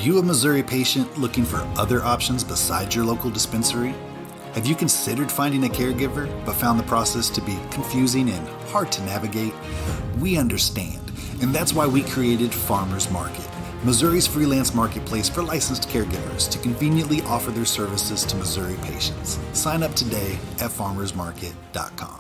you a Missouri patient looking for other options besides your local dispensary? Have you considered finding a caregiver but found the process to be confusing and hard to navigate? We understand, and that's why we created Farmers Market, Missouri's freelance marketplace for licensed caregivers to conveniently offer their services to Missouri patients. Sign up today at farmersmarket.com.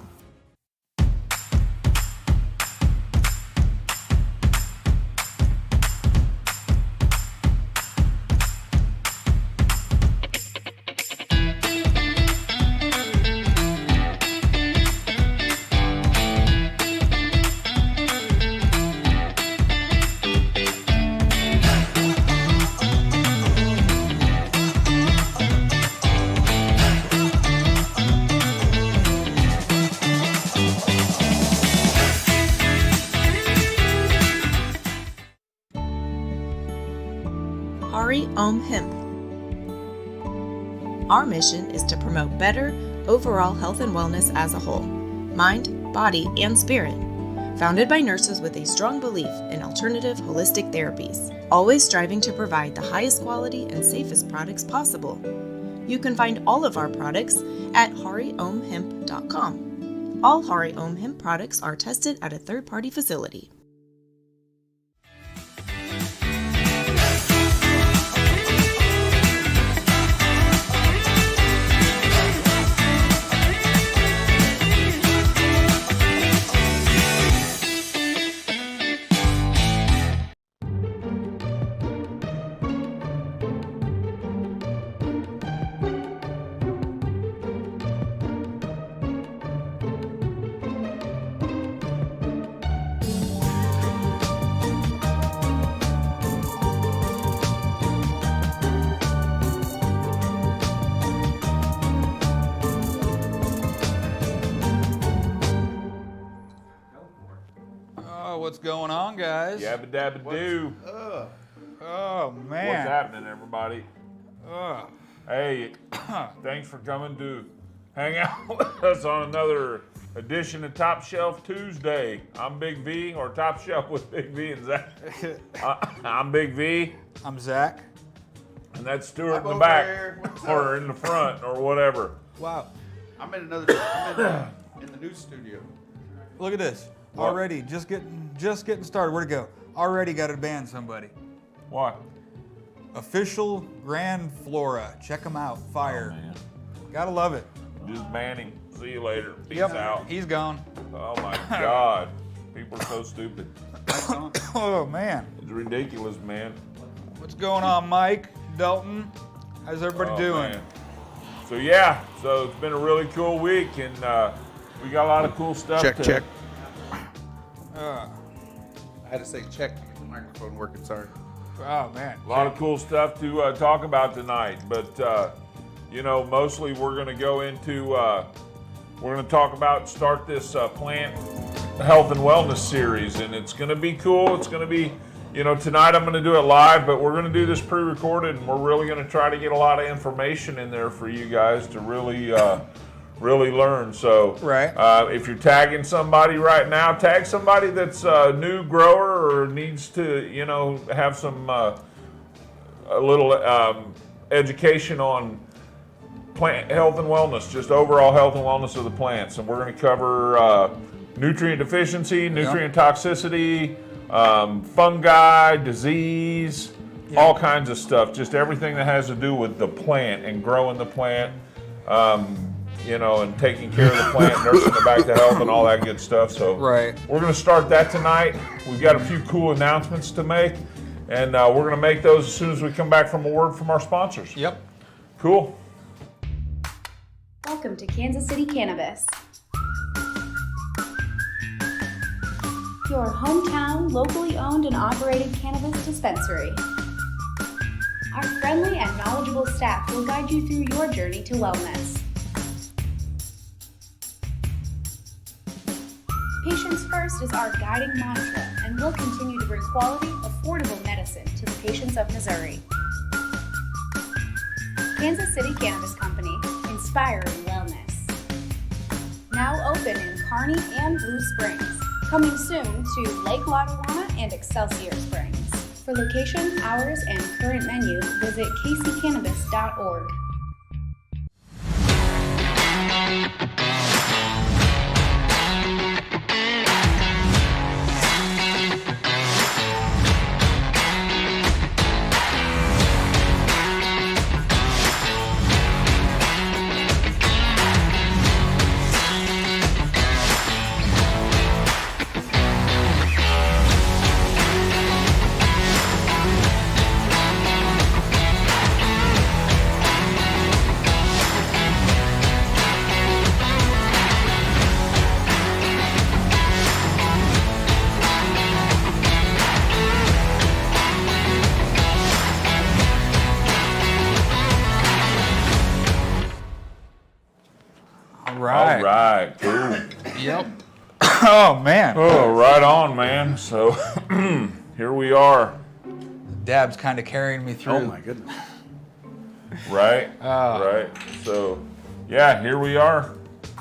Hemp. Our mission is to promote better overall health and wellness as a whole, mind, body, and spirit. Founded by nurses with a strong belief in alternative holistic therapies, always striving to provide the highest quality and safest products possible. You can find all of our products at hariomhemp.com. All Hari Om Hemp products are tested at a third-party facility. What's going on, guys? Yabba dabba doo. Oh, man. What's happening, everybody? Hey, thanks for coming to hang out with us on another edition of Top Shelf Tuesday. I'm Big V, or Top Shelf with Big V and Zach. I'm Big V. I'm Zach. And that's Stuart in the back, or in the front, or whatever. Wow. I'm in the new studio. Look at this. What? Already, just getting started. Where'd it go? Already got to ban somebody. What? Official Grand Flora. Check them out. Fire. Oh, man. Gotta love it. Just ban him. See you later. Peace Yep. out. He's gone. Oh my God. People are so stupid. Oh, man. It's ridiculous, man. What's going on, Mike? Dalton? How's everybody doing? Man. So yeah, so it's been a really cool week, and we got a lot of cool stuff. Check. I had to say check to get the microphone working, sorry. Oh, man. A lot of cool stuff to talk about tonight, but mostly we're going to go into, we're going to start this plant health and wellness series, and it's going to be cool. It's going to be, tonight I'm going to do it live, but we're going to do this pre-recorded, and we're really going to try to get a lot of information in there for you guys to really learn. So right. If you're tagging somebody right now, tag somebody that's a new grower or needs to, have some a little education on plant health and wellness, just overall health and wellness of the plants. And we're going to cover nutrient deficiency, nutrient toxicity, fungi, disease, all kinds of stuff. Just everything that has to do with the plant and growing the plant. And taking care of the plant, nursing it back to health and all that good stuff. So right. We're going to start that tonight. We've got a few cool announcements to make, and we're going to make those as soon as we come back from a word from our sponsors. Yep. Cool. Welcome to Kansas City Cannabis, your hometown, locally owned and operated cannabis dispensary. Our friendly and knowledgeable staff will guide you through your journey to wellness. Patients first is our guiding mantra, and we'll continue to bring quality, affordable medicine to the patients of Missouri. Kansas City Cannabis Company, inspiring wellness. Now open in Kearney and Blue Springs. Coming soon to Lake Lotawana and Excelsior Springs. For location, hours, and current menu, visit kccannabis.org. All right, cool. Yep. Oh, man. Oh, right on, man. So here we are. Dab's kind of carrying me through. Oh my goodness. Right? Right. So, yeah, here we are.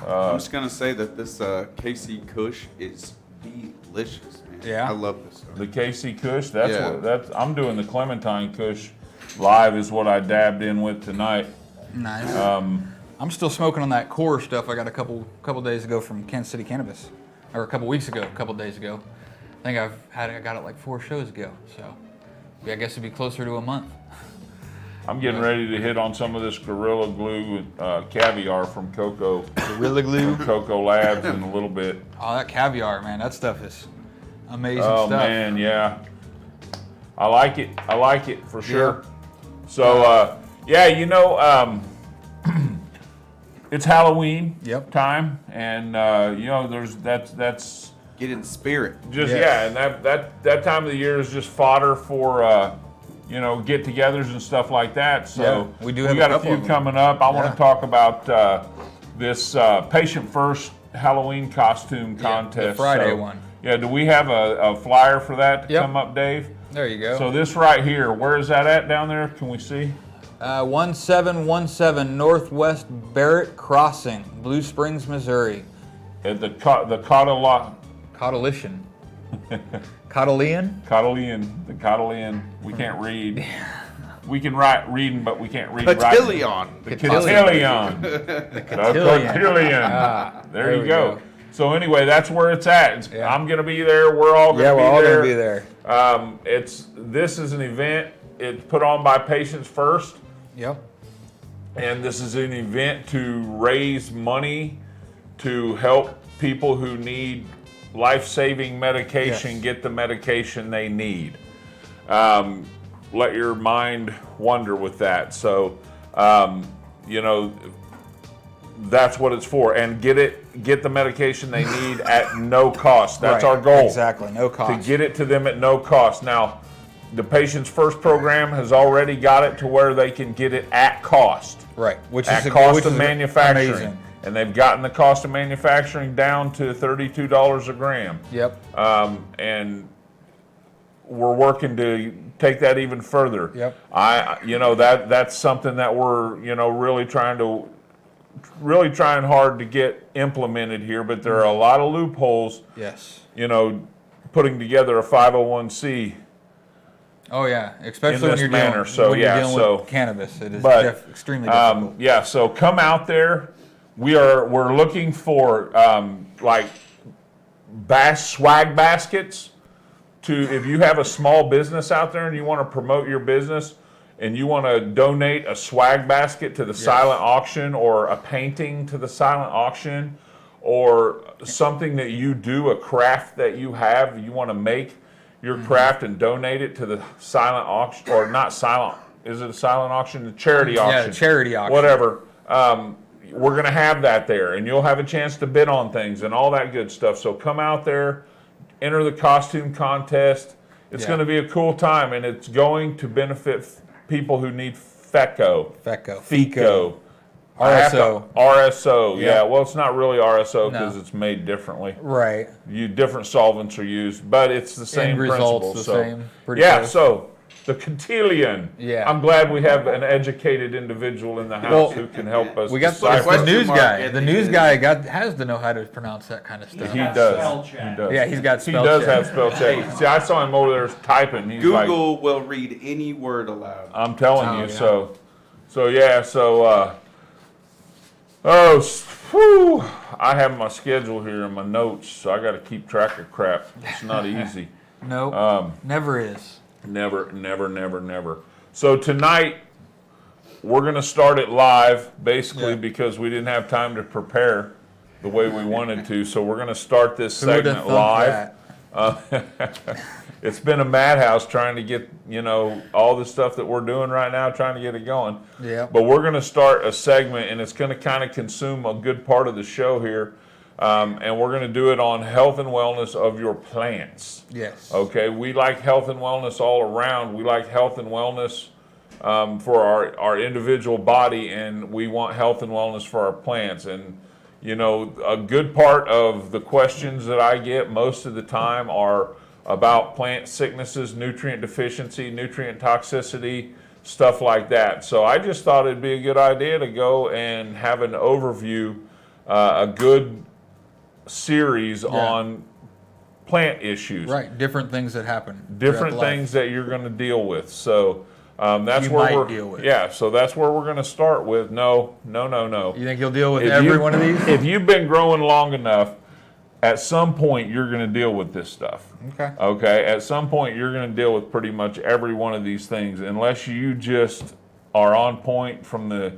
I'm just gonna say that this KC Kush is delicious, man. Yeah. I love this stuff. The KC Kush, that's Yeah. I'm doing the Clementine Kush live is what I dabbed in with tonight. Nice. I'm still smoking on that core stuff I got a couple days ago from Kansas City Cannabis, or a couple days ago. I think I got it like 4 shows ago, so I guess it'd be closer to a month. I'm getting ready to hit on some of this Gorilla Glue caviar from Coco. Gorilla Glue. Coco Labs in a little bit. Oh, that caviar, man, that stuff is amazing Oh stuff. man, yeah. I like it for sure. So yeah, you know, it's Halloween time, and you know, that's Get in spirit. just Yes. yeah, and that time of the year is just fodder for you know, get-togethers and stuff like that. So Yeah, we do have a got a couple few of them. coming up. I want Yeah. to talk about this Patient First Halloween costume contest. the Friday So, one. Yeah, do we have a flyer for that to Yep. come up, Dave? There you go. So this right here, where is that at down there? Can we see? 1717 Northwest Barrett Crossing, Blue Springs, Missouri. At the Cottalian. Cottalian? We can't read. We can write reading, but we can't read writing. Cotillion. The cotillion. The cotillion. There you go. So anyway, that's where it's at. Yeah. I'm gonna be there. We're all gonna Yeah, be we're all there. gonna be there. This is an event. It's put on by Patients First, Yep. and this is an event to raise money to help people who need life-saving medication Yes. get the medication they need. Let your mind wander with that. So, you know, that's what it's for, and get the medication they need at no cost. That's Right, our goal. exactly, no cost. To get it to them at no cost. Now, the Patients First program has already got it to where they can get it at cost. Right, which At is cost which of is manufacturing. amazing. And they've gotten the cost of manufacturing down to $32 a gram. Yep. And we're working to take that even further. Yep. You know, that's something that we're, you know, really trying hard to get implemented here, but there are a lot of loopholes, Yes. you know, putting together a 501c. Oh yeah, especially In when this you're manner, dealing, so, when yeah, you're dealing so- with cannabis. It is But extremely difficult. yeah, so come out there. We're looking for like swag baskets if you have a small business out there and you want to promote your business and you want to donate a swag basket to the silent auction, or a painting to the silent auction, or something that you do, a craft that you have, you want to make your craft and donate it to the silent auction, or not silent, is it a silent auction? The charity auction. Yeah, charity auction. Whatever. We're going to have that there, and you'll have a chance to bid on things and all that good stuff. So come out there, enter the costume contest. It's Yeah. going to be a cool time, and it's going to benefit people who need FECO. FECO. RSO. RSO, yeah. Yeah. Well, it's not really RSO because No. it's made differently. Right. Different solvents are used, but it's the same End results principle. the so, same, pretty yeah. close. So The cotillion. Yeah. I'm glad we have an educated individual in the house who can help us. We got decipher. the news mark guy. at The the news end. guy has to know how to pronounce that kind of stuff. He does. He does. Yeah, he's got He spell does check. have spell check. See, I saw him over there typing. He's like, Google will read any word aloud. I'm telling Oh, you. yeah. Whew, I have my schedule here and my notes, so I got to keep track of crap. It's not easy. Nope. Never is. Never. So tonight, we're going to start it live, basically, Yeah. because we didn't have time to prepare the way we wanted to. So we're going to start this Who would have segment thunk live. that? It's been a madhouse trying to get, all the stuff that we're doing right now, trying to get it going. Yeah. But we're going to start a segment, and it's going to kind of consume a good part of the show here. And we're going to do it on health and wellness of your plants. Yes. Okay, we like health and wellness all around. We like health and wellness for our individual body, and we want health and wellness for our plants. And, a good part of the questions that I get most of the time are about plant sicknesses, nutrient deficiency, nutrient toxicity, stuff like that. So I just thought it'd be a good idea to go and have an overview, a good series on plant issues. Right. Different things that happen. Different throughout things that you're going to deal with. So that's You where might we're deal with. Yeah, so that's where we're going to start with. No. life. You think you'll deal with If every you- one of these? If you've been growing long enough, at some point you're going to deal with this stuff. Okay. Okay, at some point you're going to deal with pretty much every one of these things, unless you just are on point from the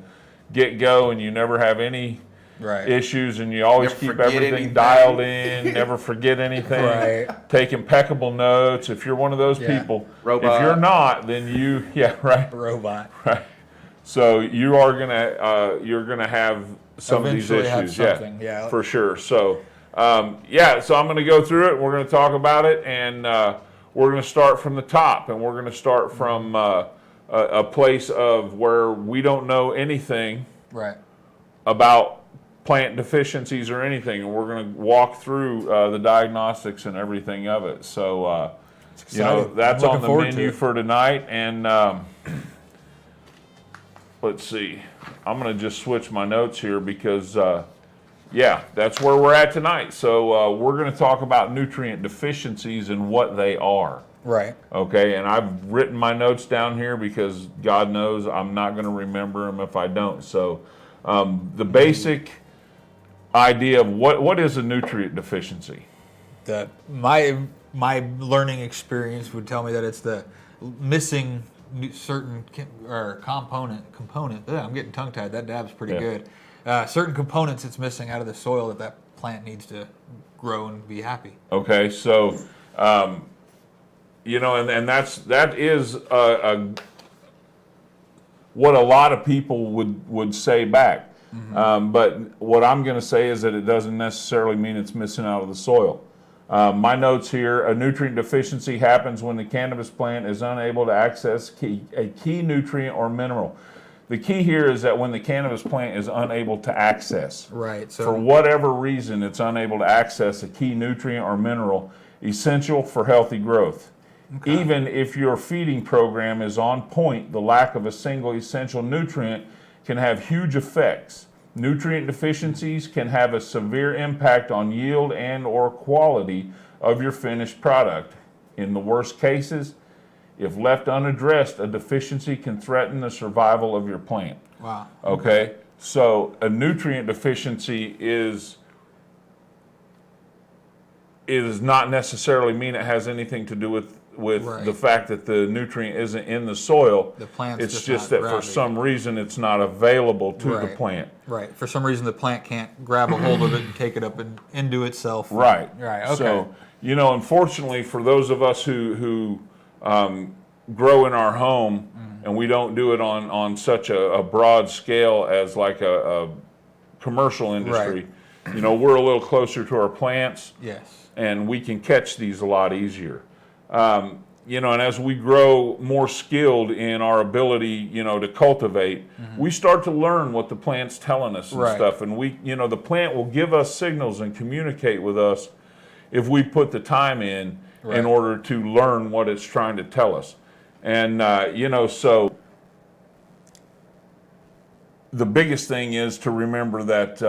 get-go and you never have any Right. issues and you always Never keep forget everything anything. dialed in, never forget anything, Right. take impeccable notes. If you're one of those Yeah. people, Robot. if you're not, then right. Robot. So you are you're gonna have some Eventually of these have issues, something, yeah. for sure. So so I'm gonna go through it. We're gonna talk about it, and we're gonna start from the top, and we're gonna start from a place of where we don't know anything Right. about plant deficiencies or anything, and we're going to walk through the diagnostics and everything of it. So, exciting. that's I'm on looking the forward to menu it. for tonight. And let's see, I'm going to just switch my notes here because, that's where we're at tonight. So we're going to talk about nutrient deficiencies and what they are. Right. Okay, and I've written my notes down here because God knows I'm not going to remember them if I don't. So the basic idea of what is a nutrient deficiency? That my learning experience would tell me that it's the missing certain component. I'm getting tongue tied. That dab's pretty good. Certain components it's missing out of the soil that plant needs to grow and be happy. Okay, so and that is what a lot of people would say back. But what I'm going to say is that it doesn't necessarily mean it's missing out of the soil. My notes here, a nutrient deficiency happens when the cannabis plant is unable to access a key nutrient or mineral. The key here is that when the cannabis plant is unable to access, Right. for So whatever reason it's unable to access a key nutrient or mineral essential for healthy growth. Even if your feeding program is on point, the lack of a single essential nutrient can have huge effects. Nutrient deficiencies can have a severe impact on yield and or quality of your finished product. In the worst cases, if left unaddressed, a deficiency can threaten the survival of your plant. wow. Okay? So a nutrient deficiency is not necessarily mean it has anything to do with Right. the fact that the nutrient isn't in the soil. The plant's It's just just not that for grabbing. some reason it's not available to the Right. plant. Right. For some reason the plant can't grab a hold of it and take it up and into itself. Right. Right. Okay. So, unfortunately for those of us who grow in our home and we don't do it on such a broad scale as like a commercial industry, we're a little closer to our plants. Yes. And we can catch these a lot easier. And as we grow more skilled in our ability, to cultivate, we start to learn what the plant's telling us and Right. stuff. And the plant will give us signals and communicate with us if we put the time in Right. order to learn what it's trying to tell us. And, so the biggest thing is to remember that,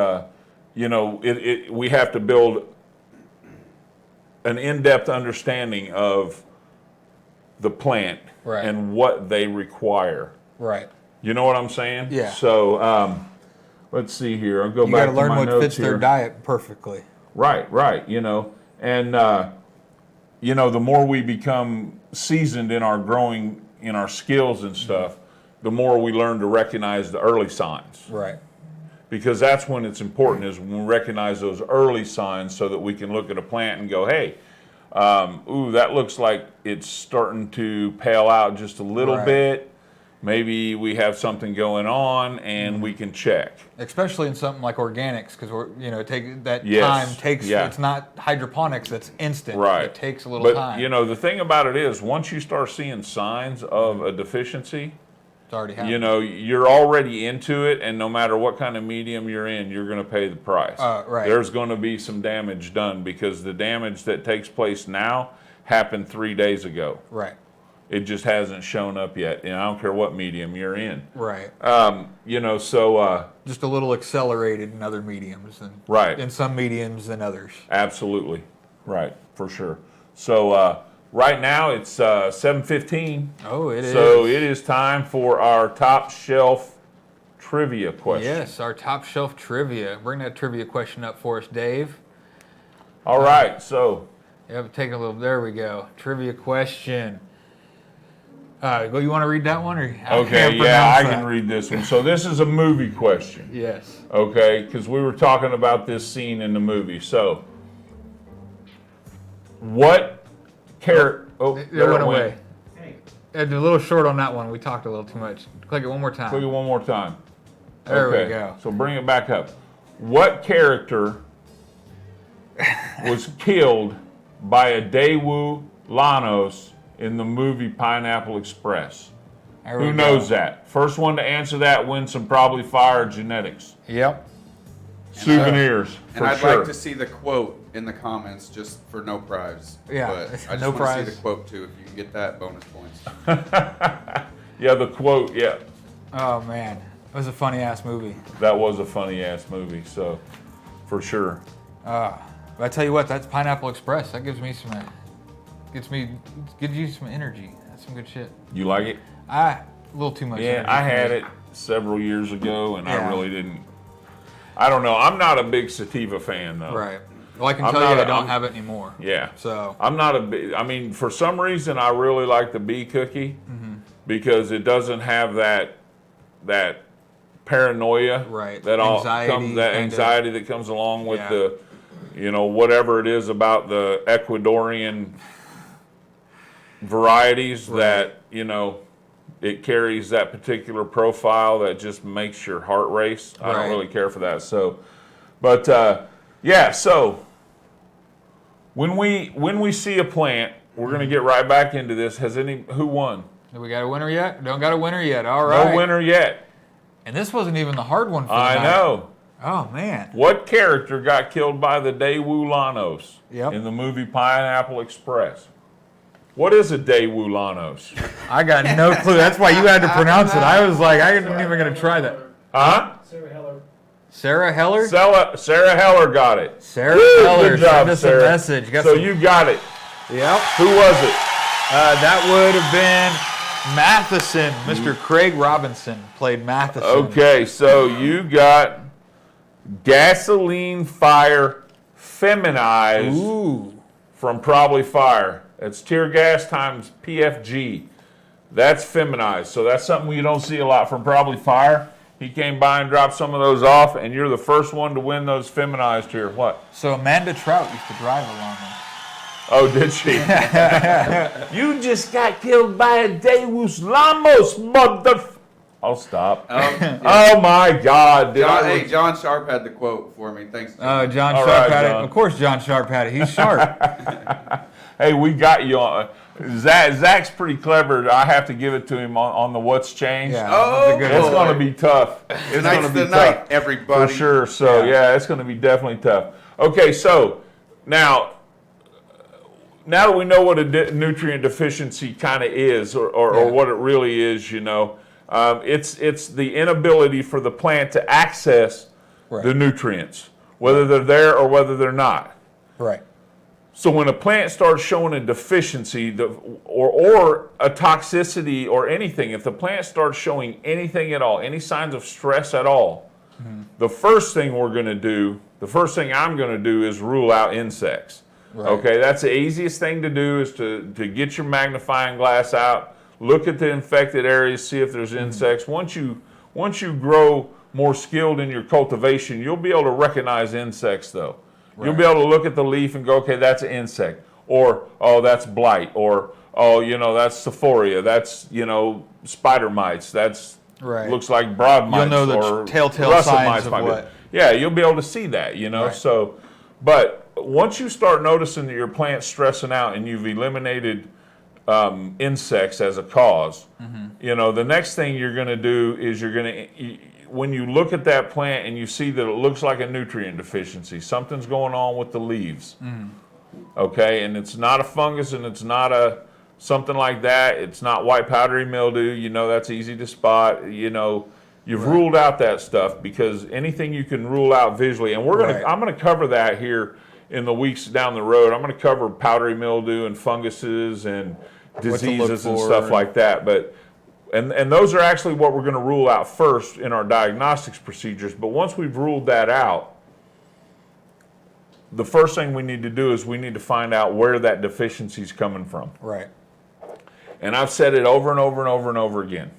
we have to build an in-depth understanding of the plant Right. and what they require. Right. You know what I'm saying? Yeah. So let's see here. I'll go You back got to to learn my what notes fits here. their diet perfectly. Right. And the more we become seasoned in our growing, in our skills and stuff, the more we learn to recognize the early signs. Right. Because that's when it's important, is when we recognize those early signs so that we can look at a plant and go, hey, that looks like it's starting to pale out just a little Right. bit. Maybe we have something going on, and we can check. Especially in something like organics, because Yes, time takes. yeah. It's not hydroponics that's instant. Right. It takes a little time. But the thing about it is, once you start seeing signs of a deficiency, It's already happened. you're already into it, and no matter what kind of medium you're in, you're going to pay the price. Right. There's going to be some damage done, because the damage that takes place now happened 3 days ago. Right. It just hasn't shown up yet, and I don't care what medium you're in. Right. Just a little accelerated in other mediums, and Right. in some mediums than others. Absolutely. Right, for sure. So right now it's 7:15. Oh, it is. So it is time for our top shelf trivia question. Yes, our top shelf trivia. Bring that trivia question up for us, Dave. All right, so Take a little. There we go. Trivia question. You want to read that one, or okay, yeah, I can read this one. So this is a movie question. Yes. Okay, because we were talking about this scene in the movie. So, what character? Oh, It there went away. It's a little short on that one. We talked a little too much. Click it one more time. Click it one more time. There Okay, we go. So bring it back up. What character was killed by a Daewoo Lanos in the movie Pineapple Express? There we Who go. knows that? First one to answer that wins some Probably Fire genetics. Yep. Souvenirs, And for I'd sure. like to see the quote in the comments, just for no prize. Yeah, But I just no want to prize. see the quote too. If you can get that, bonus points. Yeah, the quote, yeah. Oh man, it was a funny ass movie. That was a funny ass movie, so for sure. But I tell you what, that's Pineapple Express. That gives you some energy. That's some good shit. You like it? A little too much. Yeah, energy I for had me. it several years ago, and I Yeah. really didn't. I don't know. I'm not a big sativa fan, though. Right. Well, I can I'm tell you not I a- don't I'm- have it anymore. Yeah. So. I'm not a big. I mean, for some reason, I really like the bee cookie because it doesn't have that paranoia, Right. That all Anxiety, comes, that kinda. anxiety that comes along with Yeah. the, whatever it is about the Ecuadorian varieties that it carries that particular profile that just makes your heart race. I Right. don't really care for that. So, but yeah. So when we see a plant, we're going to get right back into this. Who won? Do we got a winner yet? Don't got a winner yet. All right. No winner yet. And this wasn't even the hard one for I tonight. know. Oh man. What character got killed by the Daewoo Lanos Yep. in the movie Pineapple Express? What is a Daewoo Lanos? I got no clue. That's why you had to pronounce it. I was like, I wasn't even gonna try that. Huh? Sarah Heller? Sarah Heller got it. Sarah Woo, Heller, good job, send us Sarah. a message. So you got it. Yep. Who was it? That would have been Matheson. Mr. Craig Robinson played Matheson. Okay, so you got Gasoline Fire Feminized Ooh. from Probably Fire. That's tear gas times PFG. That's feminized. So that's something you don't see a lot from Probably Fire. He came by and dropped some of those off, and you're the first one to win those feminized here. What? So Amanda Trout used to drive along them. Oh, did she? You just got killed by a Daewoo Lanos, mother. I'll stop. Oh my God! John Sharp had the quote for me. Thanks. Oh, John All Sharp right, had John. it. Of course, John Sharp had it. He's sharp. Hey, we got you on. Zach's pretty clever. I have to give it to him on the what's changed. Yeah, Oh, that's a good It's one. going to be tough. It's Tonight's going to the be night, tough. everybody. For sure. So, yeah, it's going to be definitely tough. Okay, so now now that we know what a nutrient deficiency kind of is, or what it really is, it's the inability for the plant to access the nutrients, whether they're there or whether they're not. Right. So when a plant starts showing a deficiency or a toxicity or anything, if the plant starts showing anything at all, any signs of stress at all, the first thing I'm going to do is rule out insects. Right. Okay, that's the easiest thing to do, is to get your magnifying glass out, look at the infected areas, see if there's insects. Once you grow more skilled in your cultivation, you'll be able to recognize insects though. Right. You'll be able to look at the leaf and go, okay, that's an insect, or oh, that's blight, or oh, that's Sephoria, that's spider mites, that's looks like broad mites, you'll know or the telltale russet signs mites. of what. Yeah, you'll be able to see that, Right. So, but once you start noticing that your plant's stressing out and you've eliminated insects as a cause, the next thing you're going to do is when you look at that plant and you see that it looks like a nutrient deficiency, something's going on with the leaves. Okay, and it's not a fungus and it's not something like that. It's not white powdery mildew. That's easy to spot. You've ruled out that stuff, because anything you can rule out visually, and I'm gonna cover that here in the weeks down the road. I'm gonna cover powdery mildew and funguses and diseases and stuff like that. But and those are actually what we're going to rule out first in our diagnostics procedures. But once we've ruled that out, the first thing we need to do is we need to find out where that deficiency is coming from. Right. And I've said it over and over and over and over again.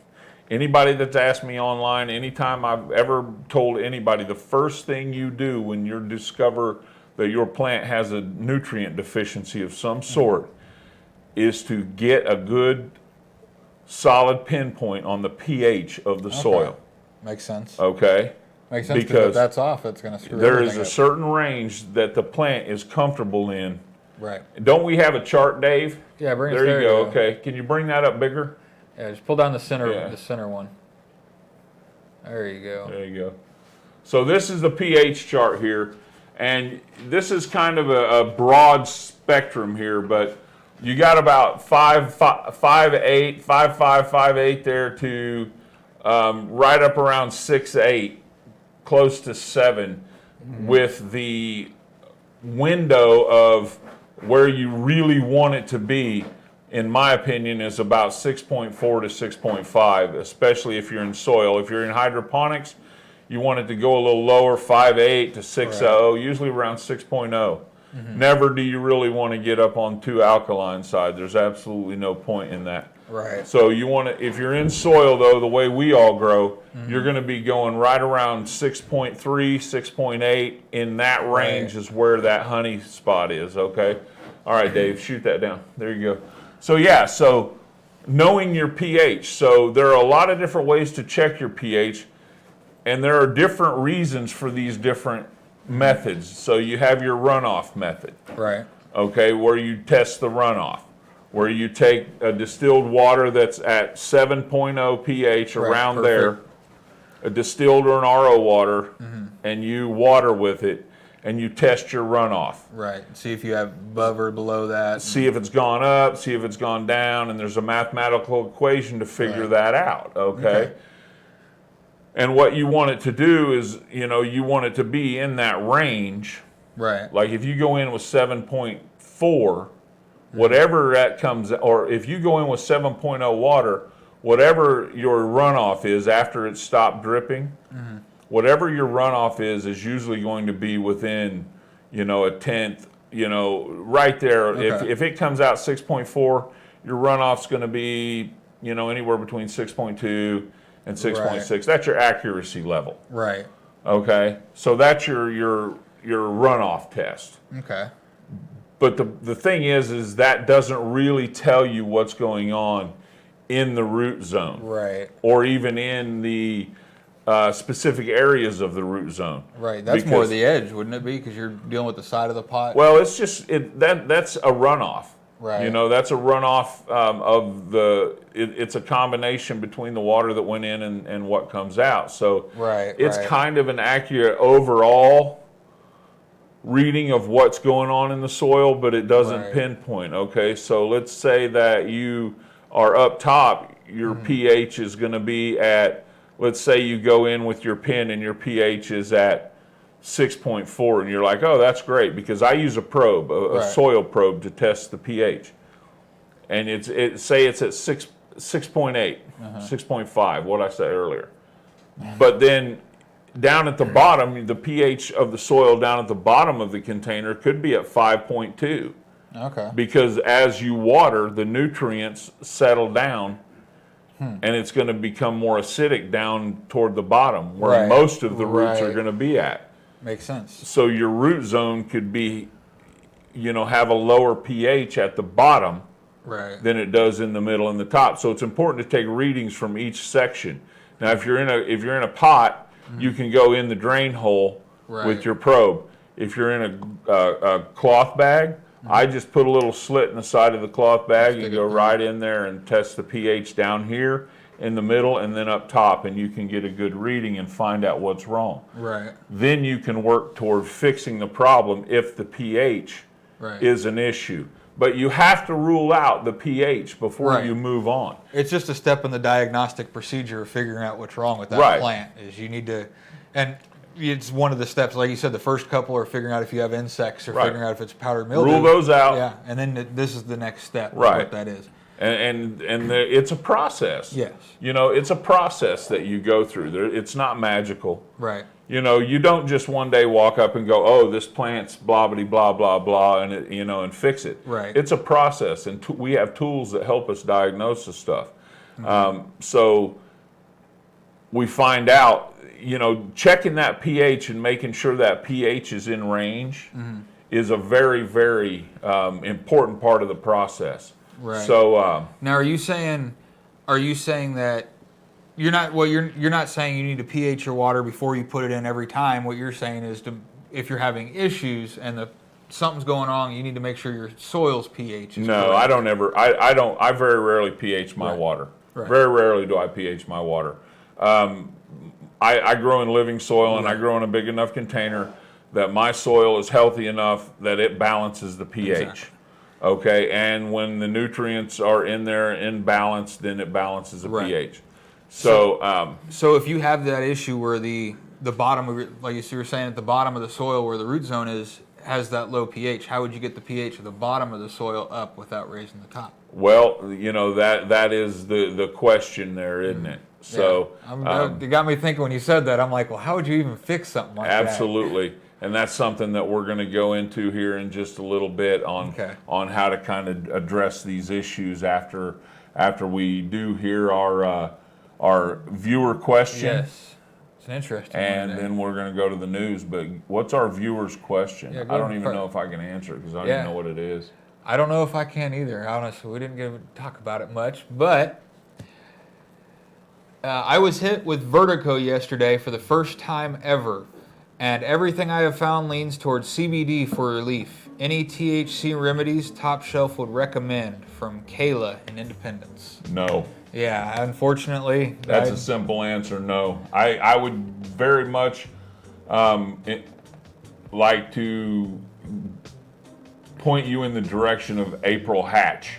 Anybody that's asked me online, anytime I've ever told anybody, the first thing you do when you discover that your plant has a nutrient deficiency of some sort is to get a good solid pinpoint on the pH of the soil. Makes sense. Okay? Makes sense, because if that's off, it's going to screw there is everything a up. certain range that the plant is comfortable in. Right. Don't we have a chart, Dave? Yeah, bring it there you go. Okay. Can you bring that up bigger? Yeah, just pull down the center, Yeah. the center one. There you go. There you go. So this is the pH chart here, and this is kind of a broad spectrum here, but you got about 5.8 there to right up around 6.8, close to 7, with the window of where you really want it to be, in my opinion, is about 6.4 to 6.5, especially if you're in soil. If you're in hydroponics, you want it to go a little lower, 5.8 to 6.0, usually around 6.0. Never do you really want to get up on too alkaline side. There's absolutely no point in that. Right. So you want to, if you're in soil though, the way we all grow, you're going to be going right around 6.3, 6.8. In that range is where that honey spot is. Okay. All right, Dave, shoot that down. There you go. So yeah, so knowing your pH. So there are a lot of different ways to check your pH, and there are different reasons for these different methods. So you have your runoff method. Right. Okay, where you test the runoff, where you take a distilled water that's at 7.0 pH, around there, a distilled or an RO water, and you water with it, and you test your runoff. Right. See if you have above or below that. See if it's gone up, see if it's gone down, and there's a mathematical equation to figure that out, okay? And what you want it to do is, you want it to be in that range. Right. Like if you go in with 7.4, whatever that comes, or if you go in with 7.0 water, whatever your runoff is after it's stopped dripping, whatever your runoff is usually going to be within, a tenth, right there. Okay. If it comes out 6.4, your runoff's going to be, anywhere between 6.2 and 6.6. That's your accuracy level. Right. Okay, so that's your runoff test. Okay. But the thing is that doesn't really tell you what's going on in the root zone. Right. Or even in the specific areas of the root zone. Right. That's more the edge, wouldn't it be? Because you're dealing with the side of the pot. Well, it's just that's a runoff. Right. That's a runoff of the. It's a combination between the water that went in and what comes out. So it's kind of an accurate overall reading of what's going on in the soil, but it doesn't Right. pinpoint. Okay, so let's say that you are up top, your pH is going to be at, let's say you go in with your pen and your pH is at 6.4, and you're like, oh, that's great, because I use a probe, a Right. soil probe, to test the pH, and say it's at 6.8, 6.5, what I said earlier, but then down at the bottom, the pH of the soil down at the bottom of the container could be at 5.2, Okay. because as you water, the nutrients settle down, and it's going to become more acidic down toward the bottom, where Right. most of the roots are Right. going to be at. Makes sense. So your root zone could be, have a lower pH at the bottom Right. than it does in the middle and the top. So it's important to take readings from each section. Now, if you're in a pot, you can go in the drain hole Right. with your probe. If you're in a cloth bag, I just put a little slit in the side of the cloth bag Stick and it go down. right in there and test the pH down here, in the middle, and then up top, and you can get a good reading and find out what's wrong. Right. Then you can work toward fixing the problem if the pH Right. is an issue. But you have to rule out the pH before Right. you move on. It's just a step in the diagnostic procedure of figuring out what's wrong with that Right. plant. Is you need to, and it's one of the steps. Like you said, the first couple are figuring out if you have insects or Right. figuring out if it's powdered mildew. Rule those out. Yeah, and then this is the next step. of Right. What that is. And it's a process. Yes. It's a process that you go through. It's not magical. Right. You don't just one day walk up and go, oh, this plant's blah, blah, blah, blah, blah, and and fix it. Right. It's a process, and we have tools that help us diagnose the stuff. Mm-hmm. So we find out, checking that pH and making sure that pH is in range Mm-hmm. is a very, very important part of the process. Right. So Now, are you saying that you're not saying you need to pH your water before you put it in every time? What you're saying is if you're having issues and something's going on, you need to make sure your soil's pH is no, correct. I don't ever. I very rarely pH my Right. water. Right. Very rarely do I pH my water. I grow in living soil, and I grow in a big enough container that my soil is healthy enough that it balances the pH. Exactly. Okay, and when the nutrients are in there in balance, then it balances the Right. pH. So, So if you have that issue where the bottom of like you were saying, at the bottom of the soil where the root zone has that low pH, how would you get the pH of the bottom of the soil up without raising the top? well, that is the question there, isn't it? So, Yeah. It got me thinking when you said that. I'm like, well, how would you even fix something like that? absolutely. And that's something that we're going to go into here in just a little bit on how to kind of address these issues after we do hear our viewer question. Yes, it's an interesting And one. then we're going to go to the news. But what's our viewer's question? Yeah, go I don't ahead. even know if I can answer it because I don't Yeah. even know what it is. I don't know if I can either, honestly. We didn't get to talk about it much, but I was hit with vertigo yesterday for the first time ever, and everything I have found leans towards CBD for relief. Any THC remedies Top Shelf would recommend, from Kayla in Independence. No. Yeah, unfortunately. That's a simple answer, no. I would very much like to point you in the direction of April Hatch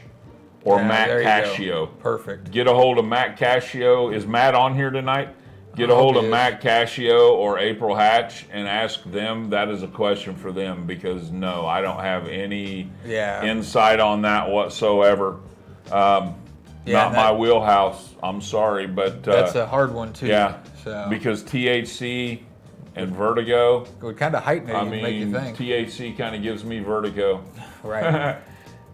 or Matt there you Cascio. go. Perfect. Get a hold of Matt Cascio. Is Matt on here tonight? Get a I hold hope of he is. Matt Cascio or April Hatch and ask them. That is a question for them, because no, I don't have any insight on that whatsoever. Not my wheelhouse. I'm sorry, but that's a hard one too. yeah, So because THC and vertigo. it would kind of heighten it I and make you mean, think. THC kind of gives me vertigo. Right.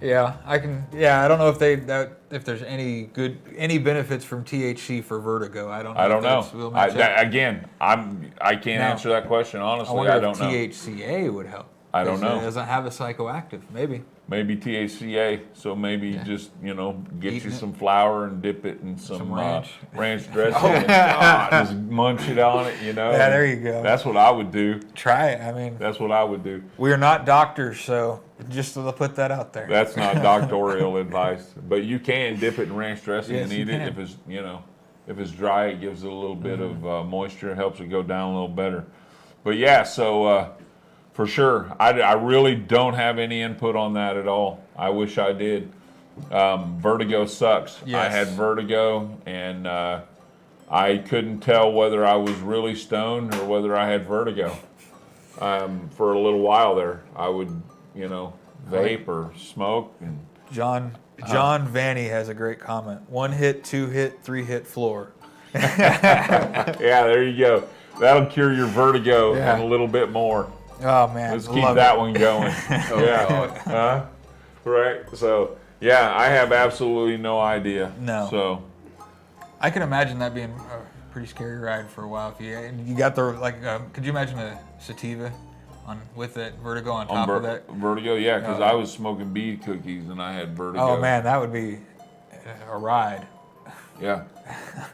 Yeah, I can. Yeah, I don't know if there's any benefits from THC for vertigo. I don't know. I don't know. We'll match up. Again, I can't Now, answer that question honestly. I wonder don't if know. THCA would help. I don't 'Cause know. It doesn't have a psychoactive. Maybe. Maybe THCA, so maybe just, get Eating you it. some flour and dip it in some ranch. ranch dressing. and, just munch it on it, Yeah, there you go. That's what I would do. Try it. I mean, That's what I would do. we are not doctors, so just to put that out there. That's not doctoral advice, but you can dip it in ranch dressing Yes, and you eat it can. if it's, if it's dry, it gives it a little bit of moisture, helps it go down a little better. But yeah, so For sure. I really don't have any input on that at all. I wish I did. Vertigo sucks. I Yes. had vertigo, and I couldn't tell whether I was really stoned or whether I had vertigo. For a little while there, I would, vape or smoke. And John Vanny has a great comment. 1 hit, 2 hit, 3 hit floor. yeah, there you go. That'll cure your vertigo Yeah. and a little bit more. Oh man, Let's keep love that it. one going. Yeah. Right. So yeah, I have absolutely no idea. No. So I can imagine that being a pretty scary ride for a while. If you got the could you imagine a sativa with that vertigo on top of that? Vertigo, yeah, because I was smoking bead cookies and I had vertigo. Oh man, that would be a ride. Yeah.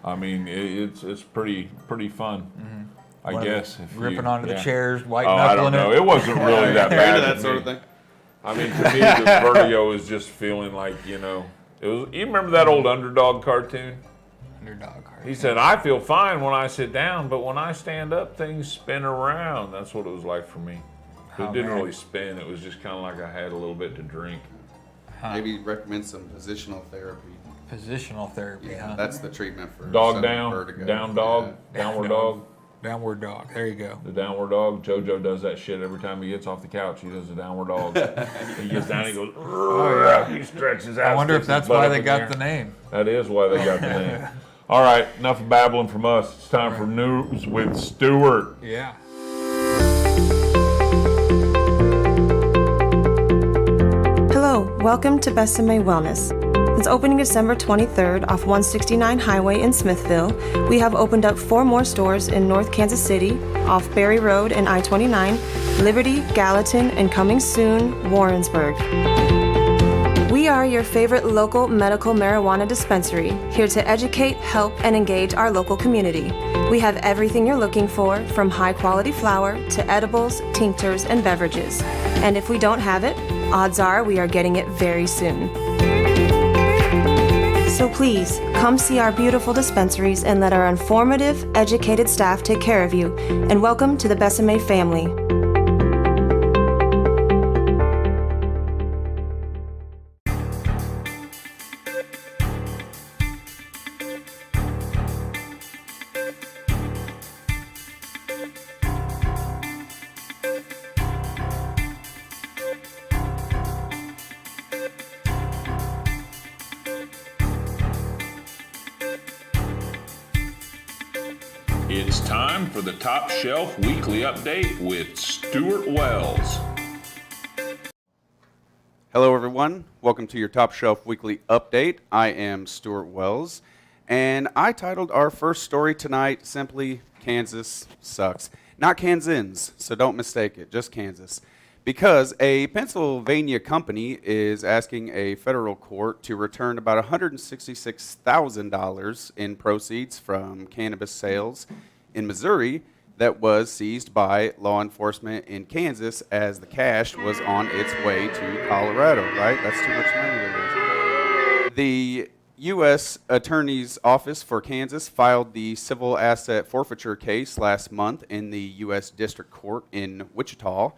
I mean, it's pretty fun. I guess. If Ripping you, onto yeah. the chairs, white I don't knuckling know. it. It wasn't really that You're bad. into that to sort me. of thing. I mean, to me, the vertigo was just feeling like, it was. You remember that old Underdog cartoon? Underdog card. He said, "I feel fine when I sit down, but when I stand up, things spin around." That's what it was like for me. It Oh, didn't man. really spin. It was just kind of like I had a little bit to drink. Maybe recommend some positional therapy. Positional therapy, Yeah, huh? that's the treatment for Dog some down, vertigo. down dog, downward dog. Downward dog. There you go. The downward dog. JoJo does that shit every time he gets off the couch. He does the downward dog. He gets down, he goes, yeah. He stretches out. I wonder if sticks his that's butt why up they in got there. the name. That is why they got the name. All right, enough of babbling from us. It's time for news with Stuart. Yeah. Hello, welcome to Besame Wellness. Since opening December 23rd off 169 Highway in Smithville, we have opened up 4 more stores in North Kansas City, off Berry Road and I-29, Liberty, Gallatin, and coming soon, Warrensburg. We are your favorite local medical marijuana dispensary, here to educate, help, and engage our local community. We have everything you're looking for, from high-quality flower to edibles, tinctures, and beverages. And if we don't have it, odds are we are getting it very soon. So please, come see our beautiful dispensaries and let our informative, educated staff take care of you. And welcome to the Besame family. It's time for the Top Shelf Weekly Update with Stuart Wells. Hello, everyone. Welcome to your Top Shelf Weekly Update. I am Stuart Wells, and I titled our first story tonight simply, Kansas Sucks. Not Kansans, so don't mistake it, just Kansas. Because a Pennsylvania company is asking a federal court to return about $166,000 in proceeds from cannabis sales in Missouri that was seized by law enforcement in Kansas as the cash was on its way to Colorado, right? That's too much money to lose. The U.S. Attorney's Office for Kansas filed the civil asset forfeiture case last month in the U.S. District Court in Wichita.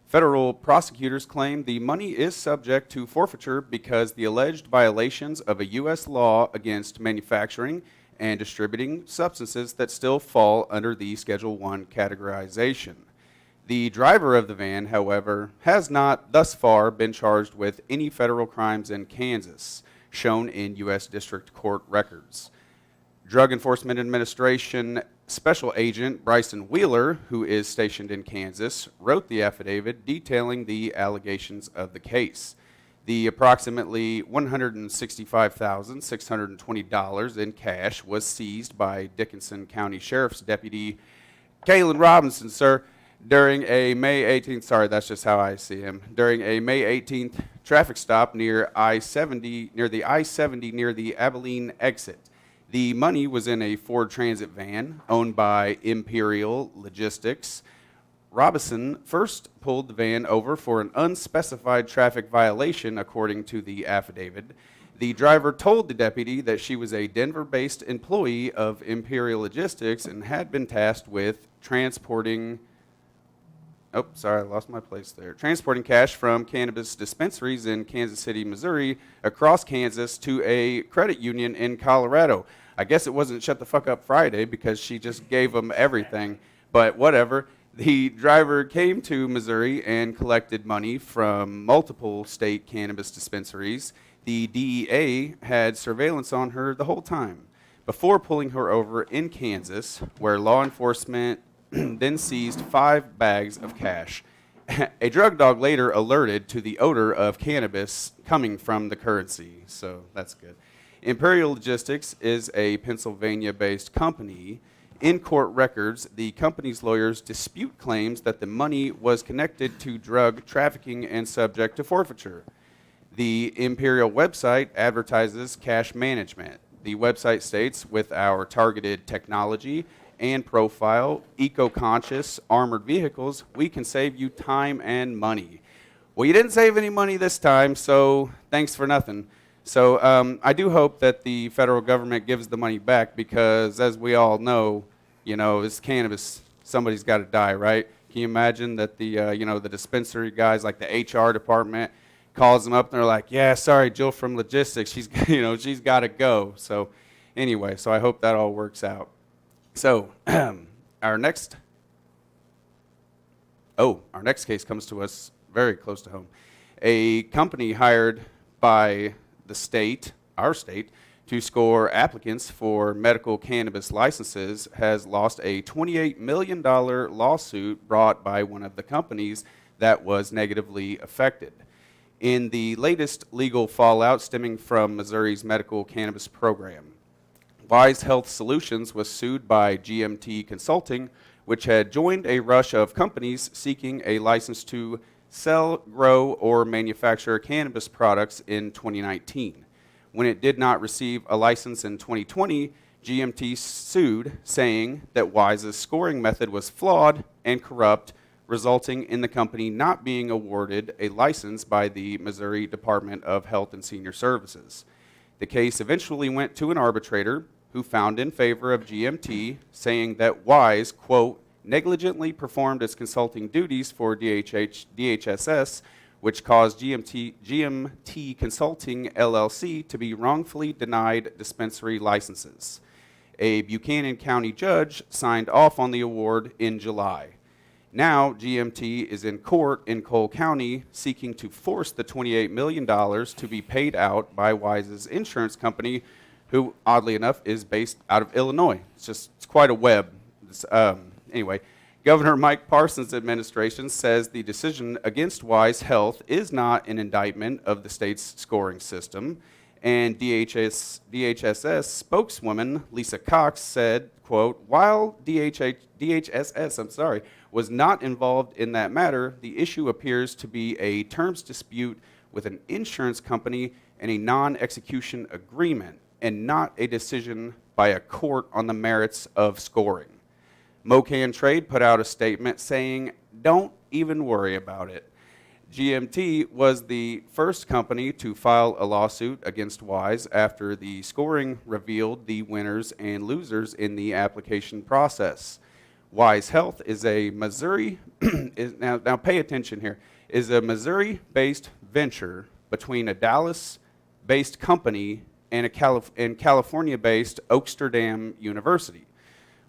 Federal prosecutors claim the money is subject to forfeiture because the alleged violations of a U.S. law against manufacturing and distributing substances that still fall under the Schedule I categorization. The driver of the van, however, has not thus far been charged with any federal crimes in Kansas, shown in U.S. District Court records. Drug Enforcement Administration Special Agent Bryson Wheeler, who is stationed in Kansas, wrote the affidavit detailing the allegations of the case. The approximately $165,620 in cash was seized by Dickinson County Sheriff's Deputy Kalen Robinson, sir, during a May 18th, sorry, that's just how I see him, during a May 18th traffic stop near I-70, near the I-70 near the Abilene exit. The money was in a Ford Transit van owned by Imperial Logistics. Robinson first pulled the van over for an unspecified traffic violation, according to the affidavit. The driver told the deputy that she was a Denver-based employee of Imperial Logistics and had been tasked with transporting Oh, sorry, I lost my place there. Transporting cash from cannabis dispensaries in Kansas City, Missouri, across Kansas to a credit union in Colorado. I guess it wasn't Shut the Fuck Up Friday because she just gave them everything, but whatever. The driver came to Missouri and collected money from multiple state cannabis dispensaries. The DEA had surveillance on her the whole time before pulling her over in Kansas, where law enforcement then seized 5 bags of cash. A drug dog later alerted to the odor of cannabis coming from the currency, so that's good. Imperial Logistics is a Pennsylvania-based company. In court records, the company's lawyers dispute claims that the money was connected to drug trafficking and subject to forfeiture. The Imperial website advertises cash management. The website states, with our targeted technology and profile, eco-conscious, armored vehicles, we can save you time and money. Well, you didn't save any money this time, so thanks for nothing. So I do hope that the federal government gives the money back because, as we all know, this cannabis, somebody's got to die, right? Can you imagine that the dispensary guys, like the HR department, calls them up and they're like, yeah, sorry, Jill from logistics, she's got to go. So anyway, so I hope that all works out. So our next case comes to us very close to home. A company hired by the state, our state, to score applicants for medical cannabis licenses has lost a $28 million lawsuit brought by one of the companies that was negatively affected. In the latest legal fallout stemming from Missouri's medical cannabis program, Wise Health Solutions was sued by GMT Consulting, which had joined a rush of companies seeking a license to sell, grow, or manufacture cannabis products in 2019. When it did not receive a license in 2020, GMT sued, saying that Wise's scoring method was flawed and corrupt, resulting in the company not being awarded a license by the Missouri Department of Health and Senior Services. The case eventually went to an arbitrator who found in favor of GMT, saying that Wise, quote, negligently performed its consulting duties for DHSS, which caused GMT Consulting LLC to be wrongfully denied dispensary licenses. A Buchanan County judge signed off on the award in July. Now, GMT is in court in Cole County seeking to force the $28 million to be paid out by Wise's insurance company, who, oddly enough, is based out of Illinois. It's quite a web. Anyway, Governor Mike Parsons' administration says the decision against Wise Health is not an indictment of the state's scoring system, and DHSS spokeswoman Lisa Cox said, quote, while DHSS was not involved in that matter, the issue appears to be a terms dispute with an insurance company and a non-execution agreement, and not a decision by a court on the merits of scoring. Mocan Trade put out a statement saying, don't even worry about it. GMT was the first company to file a lawsuit against Wise after the scoring revealed the winners and losers in the application process. Wise Health is a Missouri, now pay attention here, is a Missouri-based venture between a Dallas-based company and a California-based Oaksterdam University.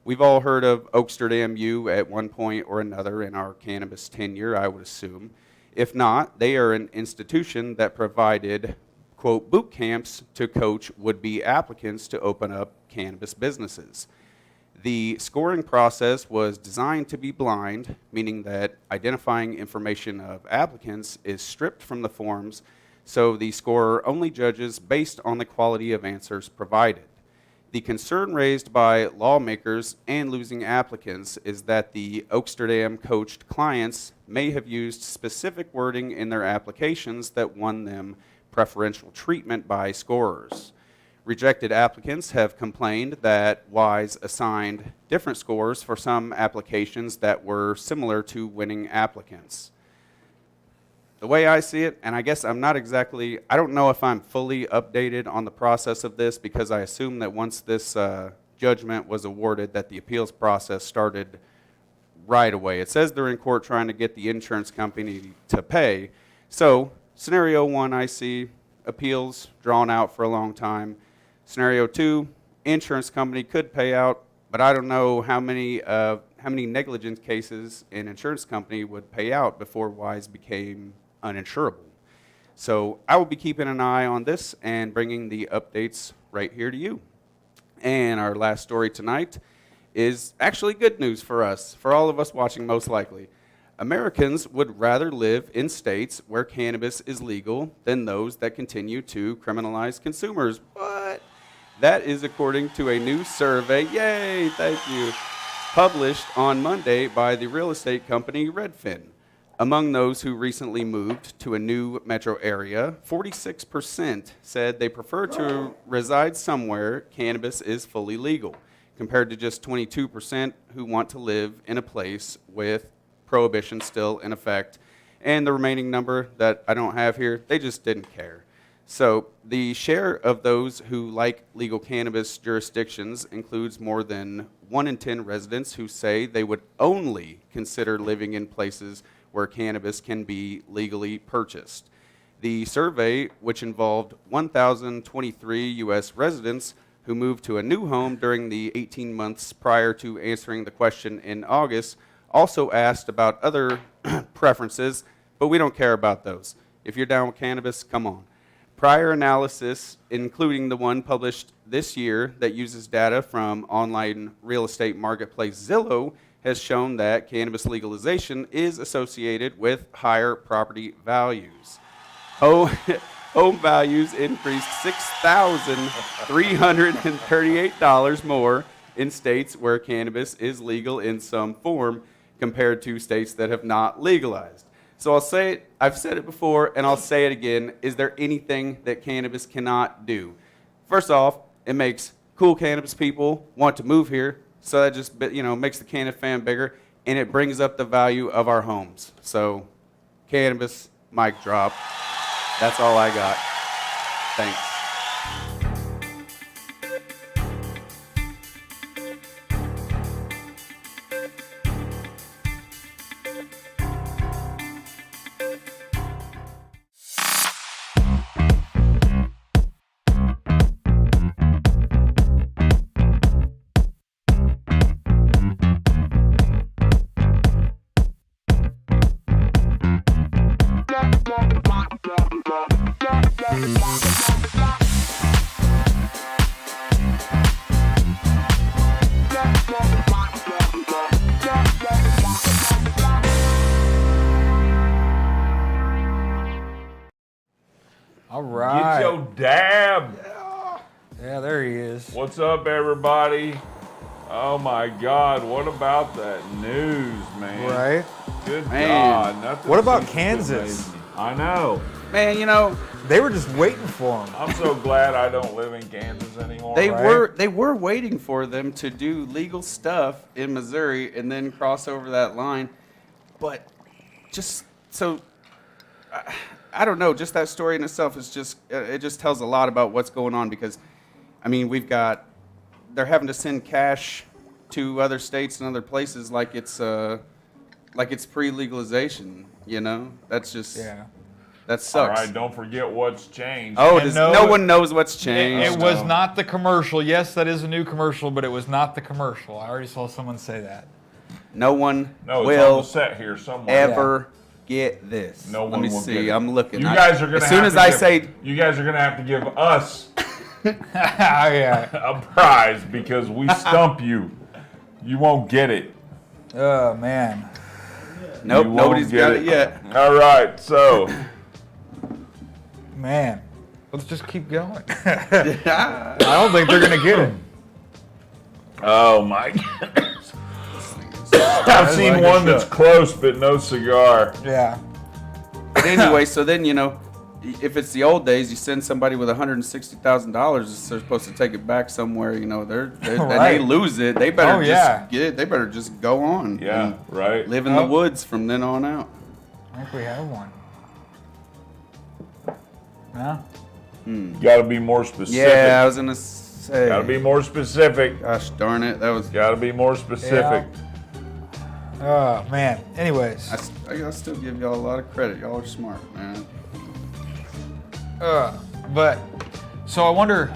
We've all heard of Oaksterdam U at one point or another in our cannabis tenure, I would assume. If not, they are an institution that provided, quote, boot camps to coach would-be applicants to open up cannabis businesses. The scoring process was designed to be blind, meaning that identifying information of applicants is stripped from the forms, so the scorer only judges based on the quality of answers provided. The concern raised by lawmakers and losing applicants is that the Oaksterdam coached clients may have used specific wording in their applications that won them preferential treatment by scorers. Rejected applicants have complained that Wise assigned different scores for some applications that were similar to winning applicants. The way I see it, and I guess I don't know if I'm fully updated on the process of this, because I assume that once this judgment was awarded that the appeals process started right away. It says they're in court trying to get the insurance company to pay. So scenario 1, I see appeals drawn out for a long time. Scenario 2, insurance company could pay out, but I don't know how many negligence cases an insurance company would pay out before Wise became uninsurable. So I will be keeping an eye on this and bringing the updates right here to you. And our last story tonight is actually good news for us, for all of us watching most likely. Americans would rather live in states where cannabis is legal than those that continue to criminalize consumers. What? That is according to a new survey, yay, thank you, published on Monday by the real estate company Redfin. Among those who recently moved to a new metro area, 46% said they prefer to reside somewhere cannabis is fully legal, compared to just 22% who want to live in a place with prohibition still in effect. And the remaining number that I don't have here, they just didn't care. So the share of those who like legal cannabis jurisdictions includes more than 1 in 10 residents who say they would only consider living in places where cannabis can be legally purchased. The survey, which involved 1,023 U.S. residents who moved to a new home during the 18 months prior to answering the question in August, also asked about other preferences, but we don't care about those. If you're down with cannabis, come on. Prior analysis, including the one published this year that uses data from online real estate marketplace Zillow, has shown that cannabis legalization is associated with higher property values. Home values increased $6,338 more in states where cannabis is legal in some form compared to states that have not legalized. So I'll say it, I've said it before, and I'll say it again. Is there anything that cannabis cannot do? First off, it makes cool cannabis people want to move here, so that just makes the cannabis fan bigger, and it brings up the value of our homes. So cannabis, mic drop. That's all I got. Thanks. All right. Get your dab. Yeah, there he is. What's up, everybody? Oh my God, what about that news, man? Right? Good Man. God. Nothing What about seems to Kansas? amaze me. I know. Man, They were just waiting for him. I'm so glad I don't live in Kansas anymore. they Right. were waiting for them to do legal stuff in Missouri and then cross over that line. But just so I don't know, just that story in itself is just it just tells a lot about what's going on, because I mean, they're having to send cash to other states and other places like it's pre-legalization, That's just that sucks. All right, don't forget what's changed. Oh, And no one knows what's changed. It was not the commercial. Yes, that is a new commercial, but it was not the commercial. I already saw someone say that. No one No, it's on will the set here somewhere. ever get this. No Let one me will see. get it. I'm looking. You guys are gonna as soon have as to I give- say you guys are gonna have to give us Yeah. a prize because we stump you. You won't get it. Oh, man. nope, You won't nobody's get got it yet. All right, so Man. Let's just keep going. I don't think they're going to get it. oh my goodness. I've seen like one a that's shot. close but no cigar. Yeah. But anyway, so then if it's the old days, you send somebody with $160,000, they're supposed to take it back somewhere. And they Right. lose it. They better Oh, yeah. They better just go on. Yeah, and right. live in Oh. the woods from then on out. I think we have one. Yeah. Got to be more specific. Yeah, I was gonna say. Got to be more specific. Gosh darn it, that was. Got to be more specific. Oh man. Anyways. I still give y'all a lot of credit. Y'all are smart, man. But so I wonder,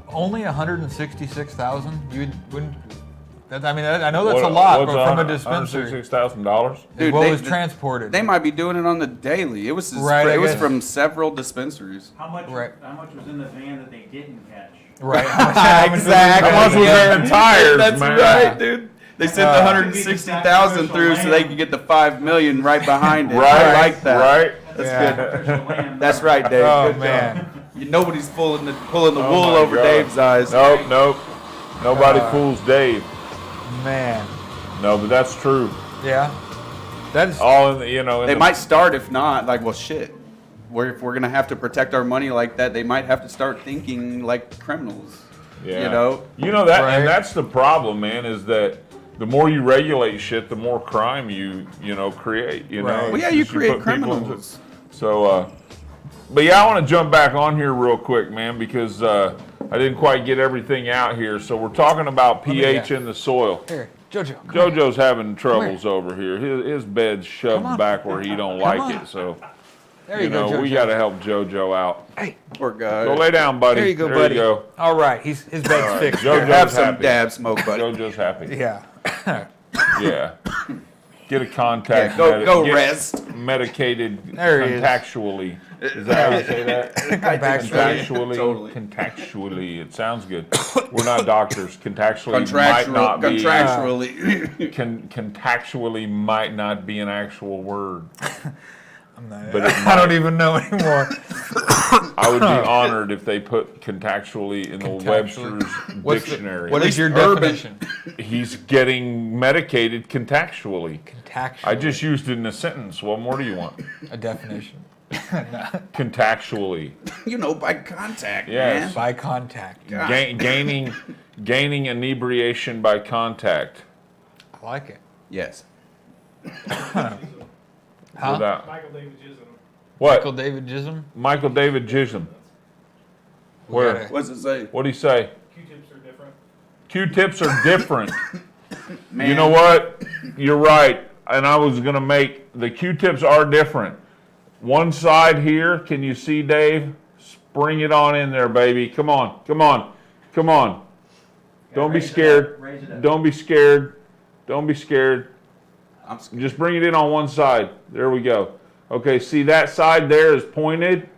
only 166,000. You wouldn't. I mean, I know that's a lot, but from a dispensary. $166,000. Dude, what was transported? They might be doing it on the daily. It was Right, it was guess. from several dispensaries. How much? Right. How much was in the van that they didn't catch? Right. Exactly. How much was there in tires, That's man? right, dude. They sent the 160,000 through so they could get the 5 million right behind it. Right, I like that. Right. That's Official land. That's right, Dave. Oh Good man. job. Nobody's pulling the wool my over God. Dave's eyes. Nope. Nobody fools Dave. Man. No, but that's true. Yeah. That's All in the, you know. In They the, might start if not. Like, well, shit. If we're gonna have to protect our money like that, they might have to start thinking like criminals. Yeah. You that, know. Right. and that's the problem, man. Is that the more you regulate shit, the more crime you create. You know. Right. Well, yeah, you Just create put people into- criminals. So, but yeah, I want to jump back on here real quick, man, because I didn't quite get everything out here. So we're talking about pH in the soil. here, JoJo. come here. JoJo's having troubles over here. His bed's shoved Come on. back where he don't Come like on. it. So, There you go, we JoJo. got to help JoJo out. Hey, Poor guy. Go lay down, buddy. there you go, there buddy. You go. All right, his bed's fixed. JoJo's Have some happy. dab smoke, buddy. JoJo's happy. Yeah. Yeah. Get a contact. Yeah, go get rest. Medicated There he is. contactually. Is that how you say that? Contactually. Totally. Contactually. It sounds good. We're not doctors. Contactually might not be. Contractually. Contactually might not be an actual word. But I don't even know anymore. I would be honored if they put contactually in the Contactually. Webster's dictionary. What is your urban. definition? He's getting medicated contactually. Contactually. I just used it in a sentence. What more do you want? a definition. Contactually. By contact, Yes. man. By contact. Gaining inebriation by contact. I like it. Yes. Huh? Without, Michael David Chisholm. what? Michael David Chisholm? Michael David Chisholm. Where? gotta- What's it say? What'd he say? Q-tips are different. Q-tips are different. Man. You know what? You're right. And I was going to make the Q-tips are different. One side here, can you see, Dave? Bring it on in there, baby. Come on. Come on. Come on. Don't be raise it scared. up, raise it up. Don't be scared. Don't be scared. I'm scared. Just bring it in on one side. There we go. Okay, see that side there is pointed,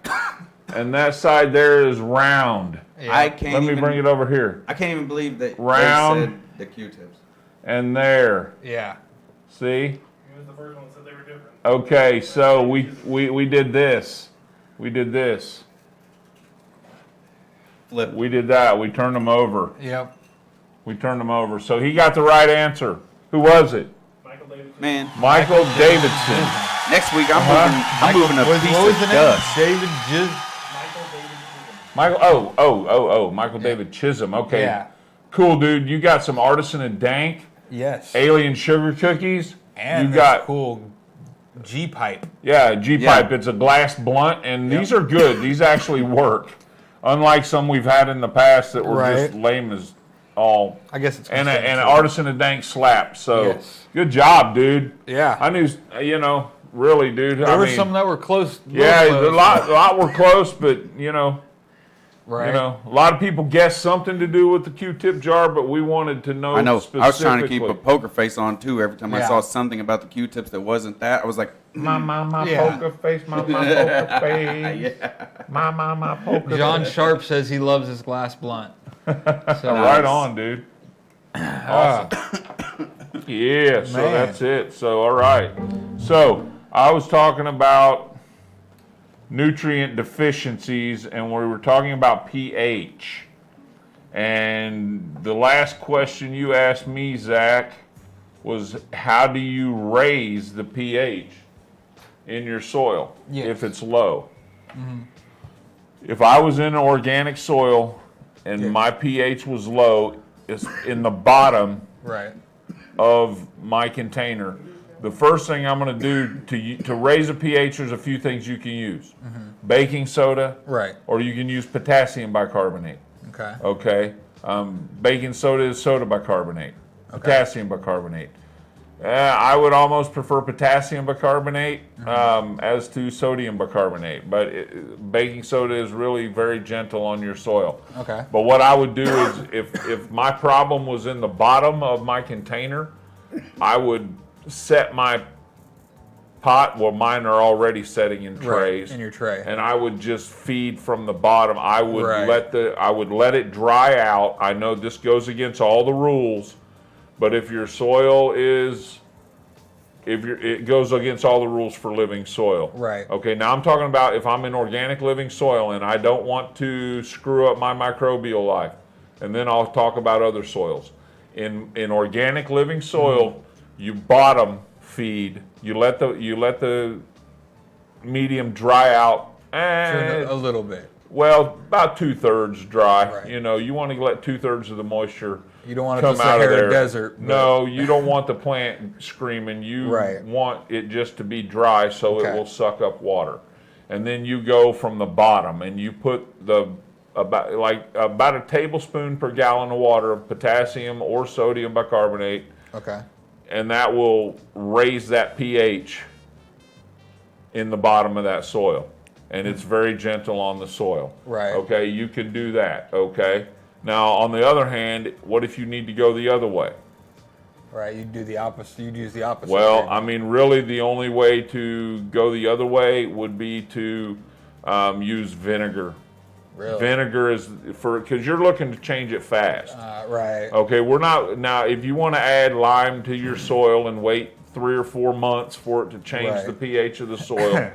and that side there is round. Yeah. I can't Let me even, bring it over here. I can't even believe that Round. they said the Q-tips. And there. Yeah. See? He was the first one that said they were different. Okay, so we did this. We did this. Flip. We did that. We turned them over. Yep. We turned them over. So he got the right answer. Who was it? Michael David Chisholm. Man, Michael Davidson. next week I'm Uh-huh. moving a piece What was of the name? dust. David Michael David Chisholm. Michael David Chisholm. Okay. Yeah. Cool, dude. You got some artisan and dank, Yes. alien sugar cookies. And you this got cool G-pipe. Yeah, G-pipe. Yeah. It's a glass blunt, and these are good. These actually work. Unlike some we've had in the past that were just Right. lame as all. I guess it's And considered an sugar. artisan and dank slap. So Yes. good job, dude. Yeah. I knew, really, dude. There were some that were close. Yeah, real close. a lot were close, but Right. a lot of people guessed something to do with the Q-tip jar, but we wanted to know. I know. I was trying to keep a specifically. poker face on too. Every time I Yeah. saw something about the Q-tips that wasn't that, I was like, My Yeah. poker face, my poker face. My poker John face. Sharp says he loves his glass blunt. So Right on, dude. Awesome. Yeah, so Man. that's it. So, all right. So, I was talking about nutrient deficiencies, and we were talking about pH. And the last question you asked me, Zach, was how do you raise the pH in your soil Yes. if it's low? If I was in organic soil and Yeah. my pH was low, it's in the bottom Right. of my container. The first thing I'm going to do to raise a pH, there's a few things you can use. Baking soda, Right. or you can use potassium bicarbonate. Okay. Okay. Baking soda is soda bicarbonate. Potassium bicarbonate. I would almost prefer potassium bicarbonate as to sodium bicarbonate, but baking soda is really very gentle on your soil. Okay. But what I would do is, if my problem was in the bottom of my container, I would set my pot, well, mine are already setting in trays. Right, in your tray. And I would just feed from the bottom. I would Right. I would let it dry out. I know this goes against all the rules, but if your soil is, it goes against all the rules for living soil. Right. Okay, now I'm talking about if I'm in organic living soil and I don't want to screw up my microbial life, and then I'll talk about other soils. In organic living soil, you bottom feed. You let the medium dry out. A little bit. Well, about 2/3 dry. Right. You know, you want to let 2/3 of the moisture You don't want it come to out of Sahara there. desert. but- No, you don't want the plant screaming. You Right. want it just to be dry so Okay. it will suck up water. And then you go from the bottom and you put about a tablespoon per gallon of water of potassium or sodium bicarbonate, Okay. and that will raise that pH in the bottom of that soil. And it's very gentle on the soil. Right. Okay, you can do that, okay? Now, on the other hand, what if you need to go the other way? Right. You do the opposite. You'd use the opposite. Well, treatment. I mean, really the only way to go the other way would be to use vinegar. Really? Vinegar is because you're looking to change it fast. Right. Okay, we're not, now if you want to add lime to your soil and wait 3 or 4 months for it to change Right. the pH of the soil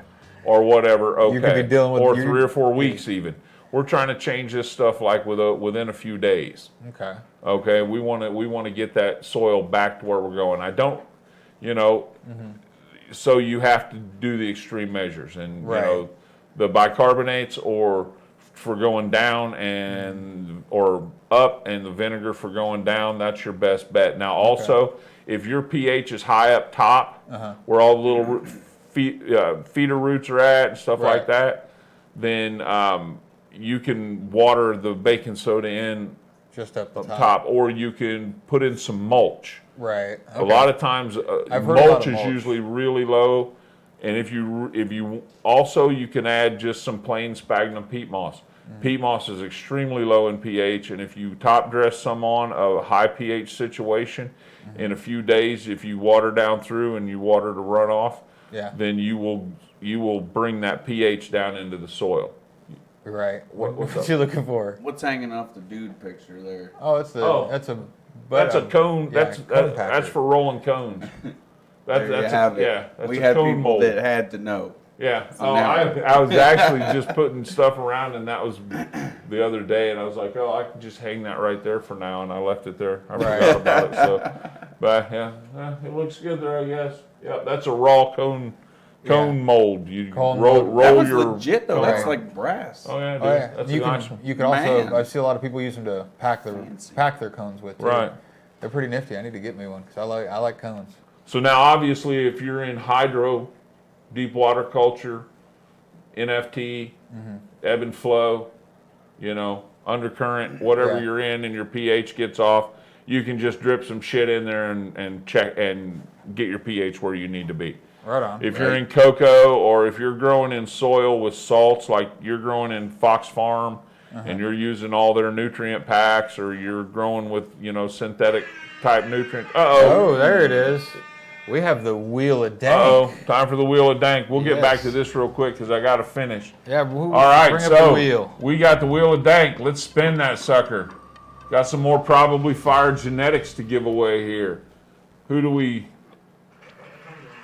or whatever, okay. You could be dealing with or your- 3 or 4 weeks even. We're trying to change this stuff like within a few days. Okay. Okay, we want to get that soil back to where we're going. I don't, so you have to do the extreme measures, and Right. the bicarbonates or for going down or up, and the vinegar for going down. That's your best bet. Now, also, if your pH is high up top, where all the little feeder roots are at and stuff like Right. that, then you can water the baking soda in Just up the up top. top, or you can put in some mulch. Right. A lot of times, I've heard about mulch a is mulch. usually really low, and if you also you can add just some plain sphagnum peat moss. Peat moss is extremely low in pH, and if you top dress some on a high pH situation, in a few days, if you water down through and you water to run off, Yeah. then you will bring that pH down into the soil. Right. What's What up? you looking for? What's hanging off the dude picture there? Oh, it's the. Oh. That's a. That's a cone. yeah, That's cone that's packer. for rolling cones. There you That's have it. yeah. That's We a had cone people mold. that had to know. Yeah. So Oh, now- I was actually just putting stuff around, and that was the other day, and I was like, oh, I can just hang that right there for now, and I left it there. I forgot about it. So, but yeah, it looks good there, I guess. Yeah, that's a raw cone mold. You Cone roll mold. That roll was your. legit though. cone. That's like brass. Oh yeah, dude. Oh yeah. That's You a can. nice one. You can also. Man. I see a lot of people use them to pack Fancy. their cones with. Too. Right. They're pretty nifty. I need to get me one because I like cones. So now, obviously, if you're in hydro, deep water culture, NFT, ebb and flow, undercurrent, whatever Yeah. you're in, and your pH gets off, you can just drip some shit in there and check and get your pH where you need to be. Right on. If you're in cocoa, or if you're growing in soil with salts, like you're growing in Fox Farm, and you're using all their nutrient packs, or you're growing with synthetic type nutrients. Oh, there it is. We have the wheel of dank. Uh-oh, time for the wheel of dank. We'll get back Yes. to this real quick because I got to finish. Yeah. All right, Bring so up the wheel. we got the wheel of dank. Let's spin that sucker. Got some more probably fired genetics to give away here. Who do we?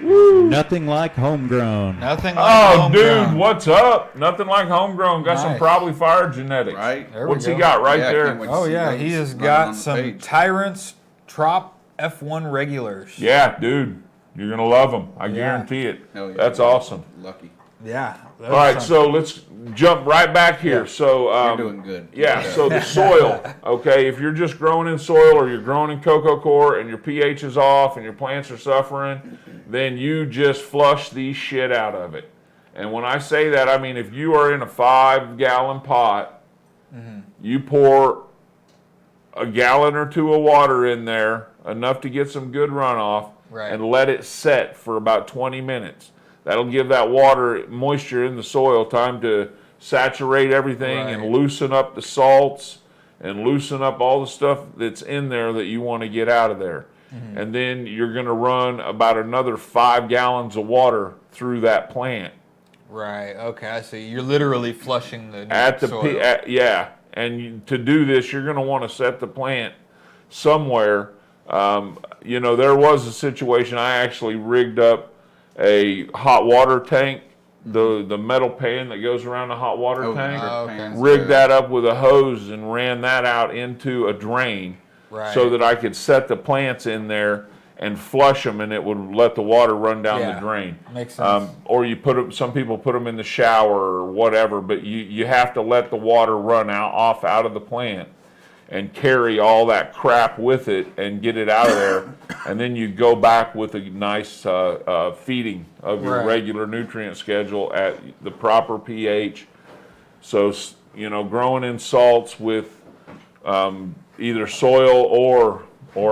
Nothing like homegrown. Nothing like Oh, homegrown. dude, what's up? Nothing like homegrown. Got some Nice. probably fired genetics. Right? There we What's he go. got right Yeah, I there? can't wait to Oh see yeah, those he has running got on the some page. Tyrants Trop F1 regulars. Yeah, dude, you're gonna love them. I Yeah. guarantee it. Hell yeah. That's awesome. Lucky. Yeah. All right, so let's jump right back here. So You're doing good. Yeah, so the soil, okay, if you're just growing in soil or you're growing in cocoa core and your pH is off and your plants are suffering, then you just flush the shit out of it. And when I say that, I mean if you are in a 5-gallon pot, you pour a gallon or two of water in there, enough to get some good runoff, Right. and let it set for about 20 minutes. That'll give that water moisture in the soil time to saturate everything and Right. loosen up the salts and loosen up all the stuff that's in there that you want to get out of there. And then you're going to run about another 5 gallons of water through that plant. Right. Okay, I see. You're literally flushing the At the soil. yeah, and to do this, you're going to want to set the plant somewhere. There was a situation. I actually rigged up a hot water tank, the metal pan that goes around the hot water tank. okay. Rigged that up with a hose and ran that out into a drain, Right. so that I could set the plants in there and flush them, and it would let the water run down Yeah. the drain. Makes sense. Or you put them. Some people put them in the shower or whatever, but you have to let the water run out of the plant and carry all that crap with it and get it out of there, and then you go back with a nice feeding of your Right. regular nutrient schedule at the proper pH. So growing in salts with either soil or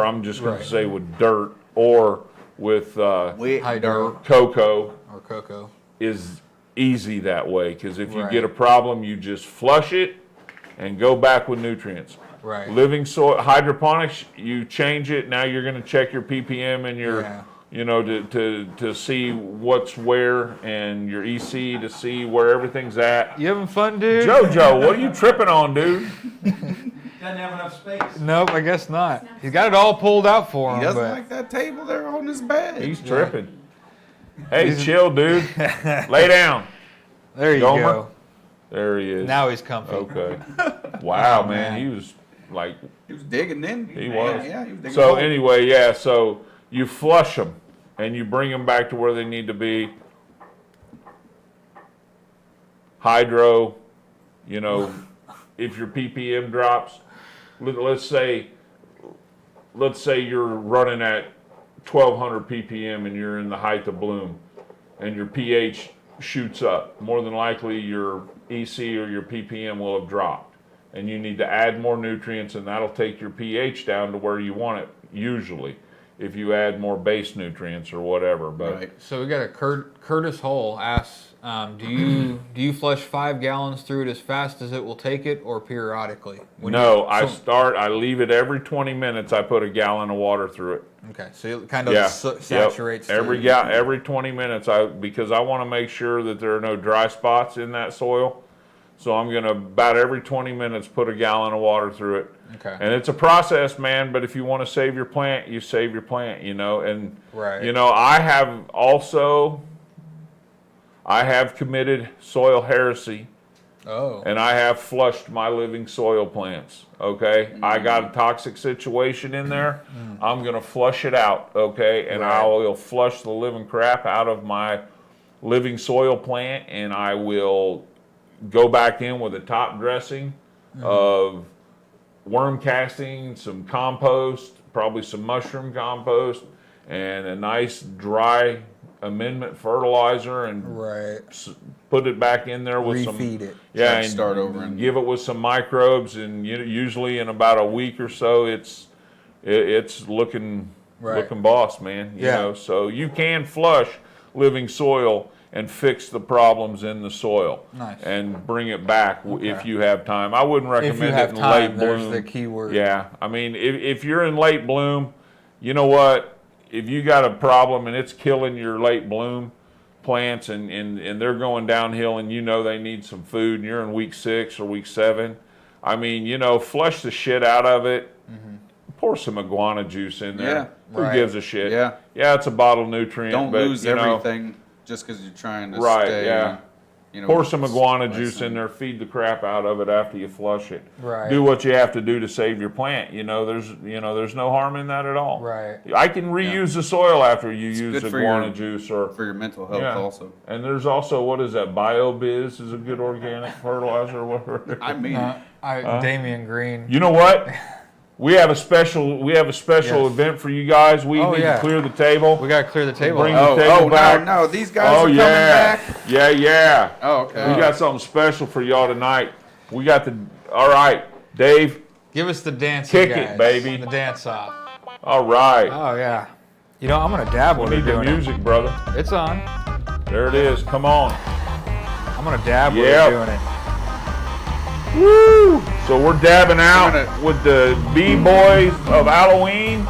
I'm just going Right. to say with dirt or with High dirt cocoa or cocoa. is easy that way, because if you Right. get a problem, you just flush it and go back with nutrients. Right. Living soil hydroponics, you change it. Now you're going to check your ppm and your Yeah. to see what's where, and your EC to see where everything's at. You having fun, dude? Jojo, what are you tripping on, dude? Doesn't have enough space. Nope, I guess not. He's got it all pulled out for him. He doesn't but like that table there on his bed. He's tripping. Hey, chill, dude. Lay down. there you Gomer? go. There he is. Now he's comfy. Okay. Wow, Oh, man. man. He was like, He was digging in. he was. Yeah, he was digging. So a hole. anyway, yeah, so you flush them and you bring them back to where they need to be. Hydro, if your ppm drops, let's say you're running at 1200 ppm and you're in the height of bloom and your pH shoots up, more than likely your EC or your ppm will have dropped, and you need to add more nutrients, and that'll take your pH down to where you want it usually if you add more base nutrients or whatever. But Right. So we got a Curtis Hull asks, do you flush 5 gallons through it as fast as it will take it, or periodically? no, I leave it every 20 minutes. I put a gallon of water through it. Okay, so it kind of Yeah, saturates. yep. Every 20 minutes. Because I want to make sure that there are no dry spots in that soil. So I'm gonna about every 20 minutes put a gallon of water through it. Okay. And it's a process, man. But if you want to save your plant, you save your plant. And Right. I have committed soil heresy. Oh. And I have flushed my living soil plants, okay? I got a toxic situation in there. I'm going to flush it out, okay? And I will flush the living crap out of my living soil plant, and I will go back in with a top dressing of worm casting, some compost, probably some mushroom compost, and a nice dry amendment fertilizer, and Right. put it back in there with Refeed some, it. yeah, Like and start over and give it with some microbes, and usually in about a week or so, it's looking Right. boss, man. You Yeah. know, so you can flush living soil and fix the problems in the soil. Nice. And bring it back if Okay. you have time. I wouldn't recommend If you have it in time, late there's bloom. the key word. Yeah, I mean, if you're in late bloom, you know what? If you got a problem and it's killing your late bloom plants, and they're going downhill, and they need some food, and you're in week 6 or week 7, I mean, flush the shit out of it. Pour some iguana juice in there. Yeah. Who Right. gives a shit? Yeah. Yeah, it's a bottled nutrient. don't but, lose you know, everything just because you're trying to Right, stay. yeah. You know, Pour some iguana listen. juice in there, feed the crap out of it after you flush it. Right. Do what you have to do to save your plant. There's no harm in that at all. Right. I can reuse the soil after you use good for iguana your- juice, or for your mental health yeah. also. And there's also, what is that? BioBiz is a good organic fertilizer or whatever. I mean, Damian Green. You know what? We have a special Yes. event for you guys. We Oh, need yeah. to clear the table. We got to clear the table. Bring out. the table back. no, these guys Oh are coming yeah. back. Yeah. Oh, okay. We got something special for y'all tonight. We got all right, Dave. Give us the dance. Kick it, baby. The dance off. All right. Oh, yeah. You know, I'm gonna dab We when need they're the doing music, brother. it. It's on. There it is. Come on. I'm gonna dab when Yep. they're doing it. Woo! So we're dabbing out We're gonna- with the B-boys of Halloween.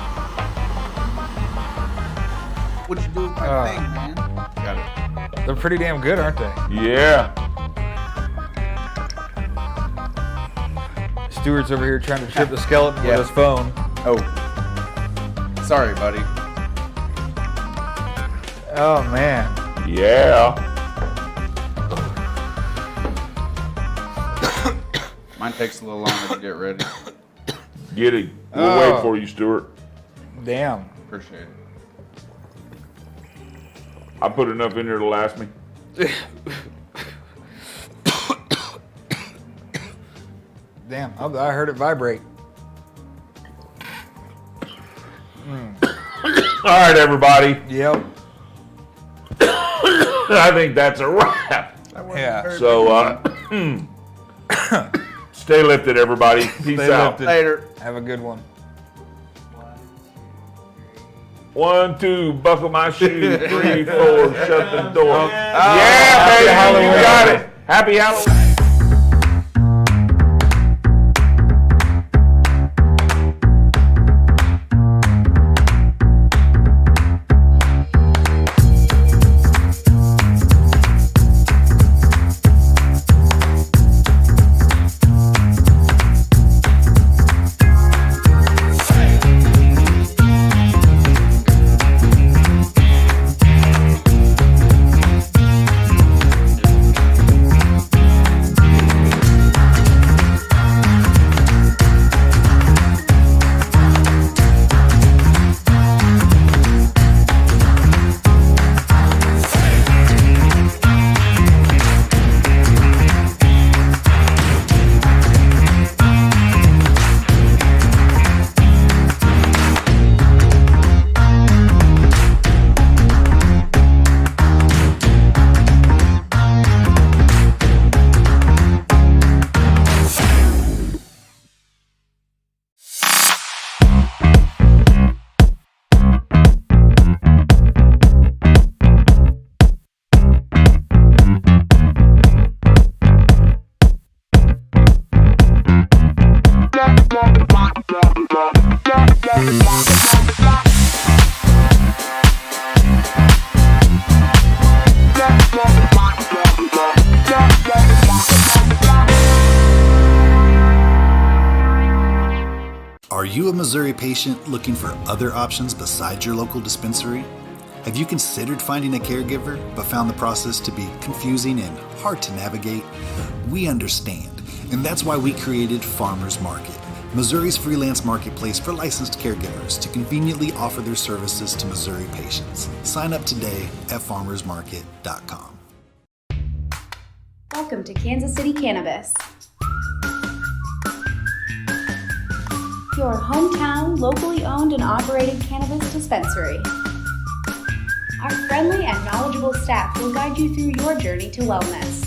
What'd you do with my thing, man? Got it. They're pretty damn good, aren't they? Yeah. Stuart's over here trying to trip the skeleton Yeah. with his phone. Oh. Sorry, buddy. Oh man. Yeah. Mine takes a little longer to get ready. Get it. We'll Oh. wait for you, Stuart. Damn. Appreciate it. I put enough in there to last me. Damn. I heard it vibrate. All right, everybody. Yep. I think that's a wrap. Yeah. So, stay lifted, everybody. Peace Stay out. lifted. Later. Have a good one. 1, 2, buckle my shoe. 3, 4, shut the door. Happy Yeah, baby, Halloween. you got it. Happy Halloween. Are you a Missouri patient looking for other options besides your local dispensary? Have you considered finding a caregiver but found the process to be confusing and hard to navigate? We understand, and that's why we created Farmers Market, Missouri's freelance marketplace for licensed caregivers to conveniently offer their services to Missouri patients. Sign up today at farmersmarket.com. Welcome to Kansas City Cannabis, your hometown, locally owned and operated cannabis dispensary. Our friendly and knowledgeable staff will guide you through your journey to wellness.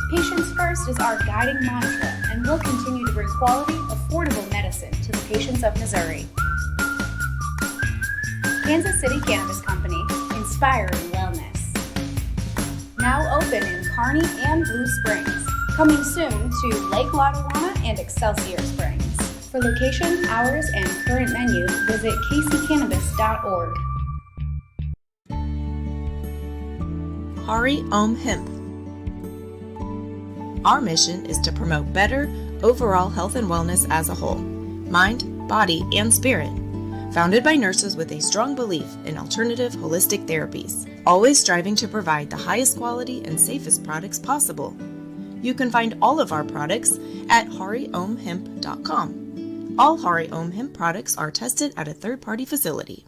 Patients first is our guiding mantra, and we'll continue to bring quality, affordable medicine to the patients of Missouri. Kansas City Cannabis Company, inspiring wellness. Now open in Kearney and Blue Springs. Coming soon to Lake Lotawana and Excelsior Springs. For location, hours, and current menu, visit kccannabis.org. Hari Om Hemp. Our mission is to promote better overall health and wellness as a whole, mind, body, and spirit. Founded by nurses with a strong belief in alternative holistic therapies, always striving to provide the highest quality and safest products possible. You can find all of our products at hariomhemp.com. All Hari Om Hemp products are tested at a third-party facility.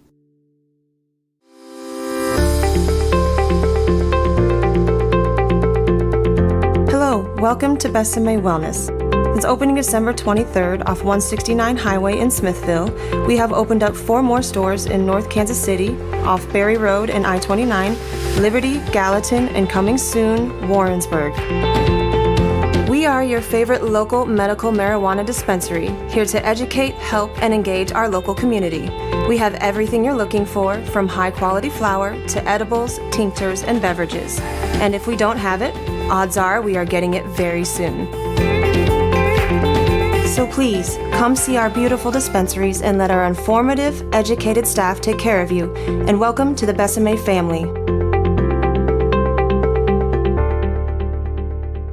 Hello, welcome to Besame Wellness. Since opening December 23rd off 169 Highway in Smithville, we have opened up 4 more stores in North Kansas City, off Berry Road and I-29, Liberty, Gallatin, and coming soon, Warrensburg. We are your favorite local medical marijuana dispensary, here to educate, help, and engage our local community. We have everything you're looking for, from high-quality flower to edibles, tinctures, and beverages. And if we don't have it, odds are we are getting it very soon. So please, come see our beautiful dispensaries and let our informative, educated staff take care of you. And welcome to the Besame family.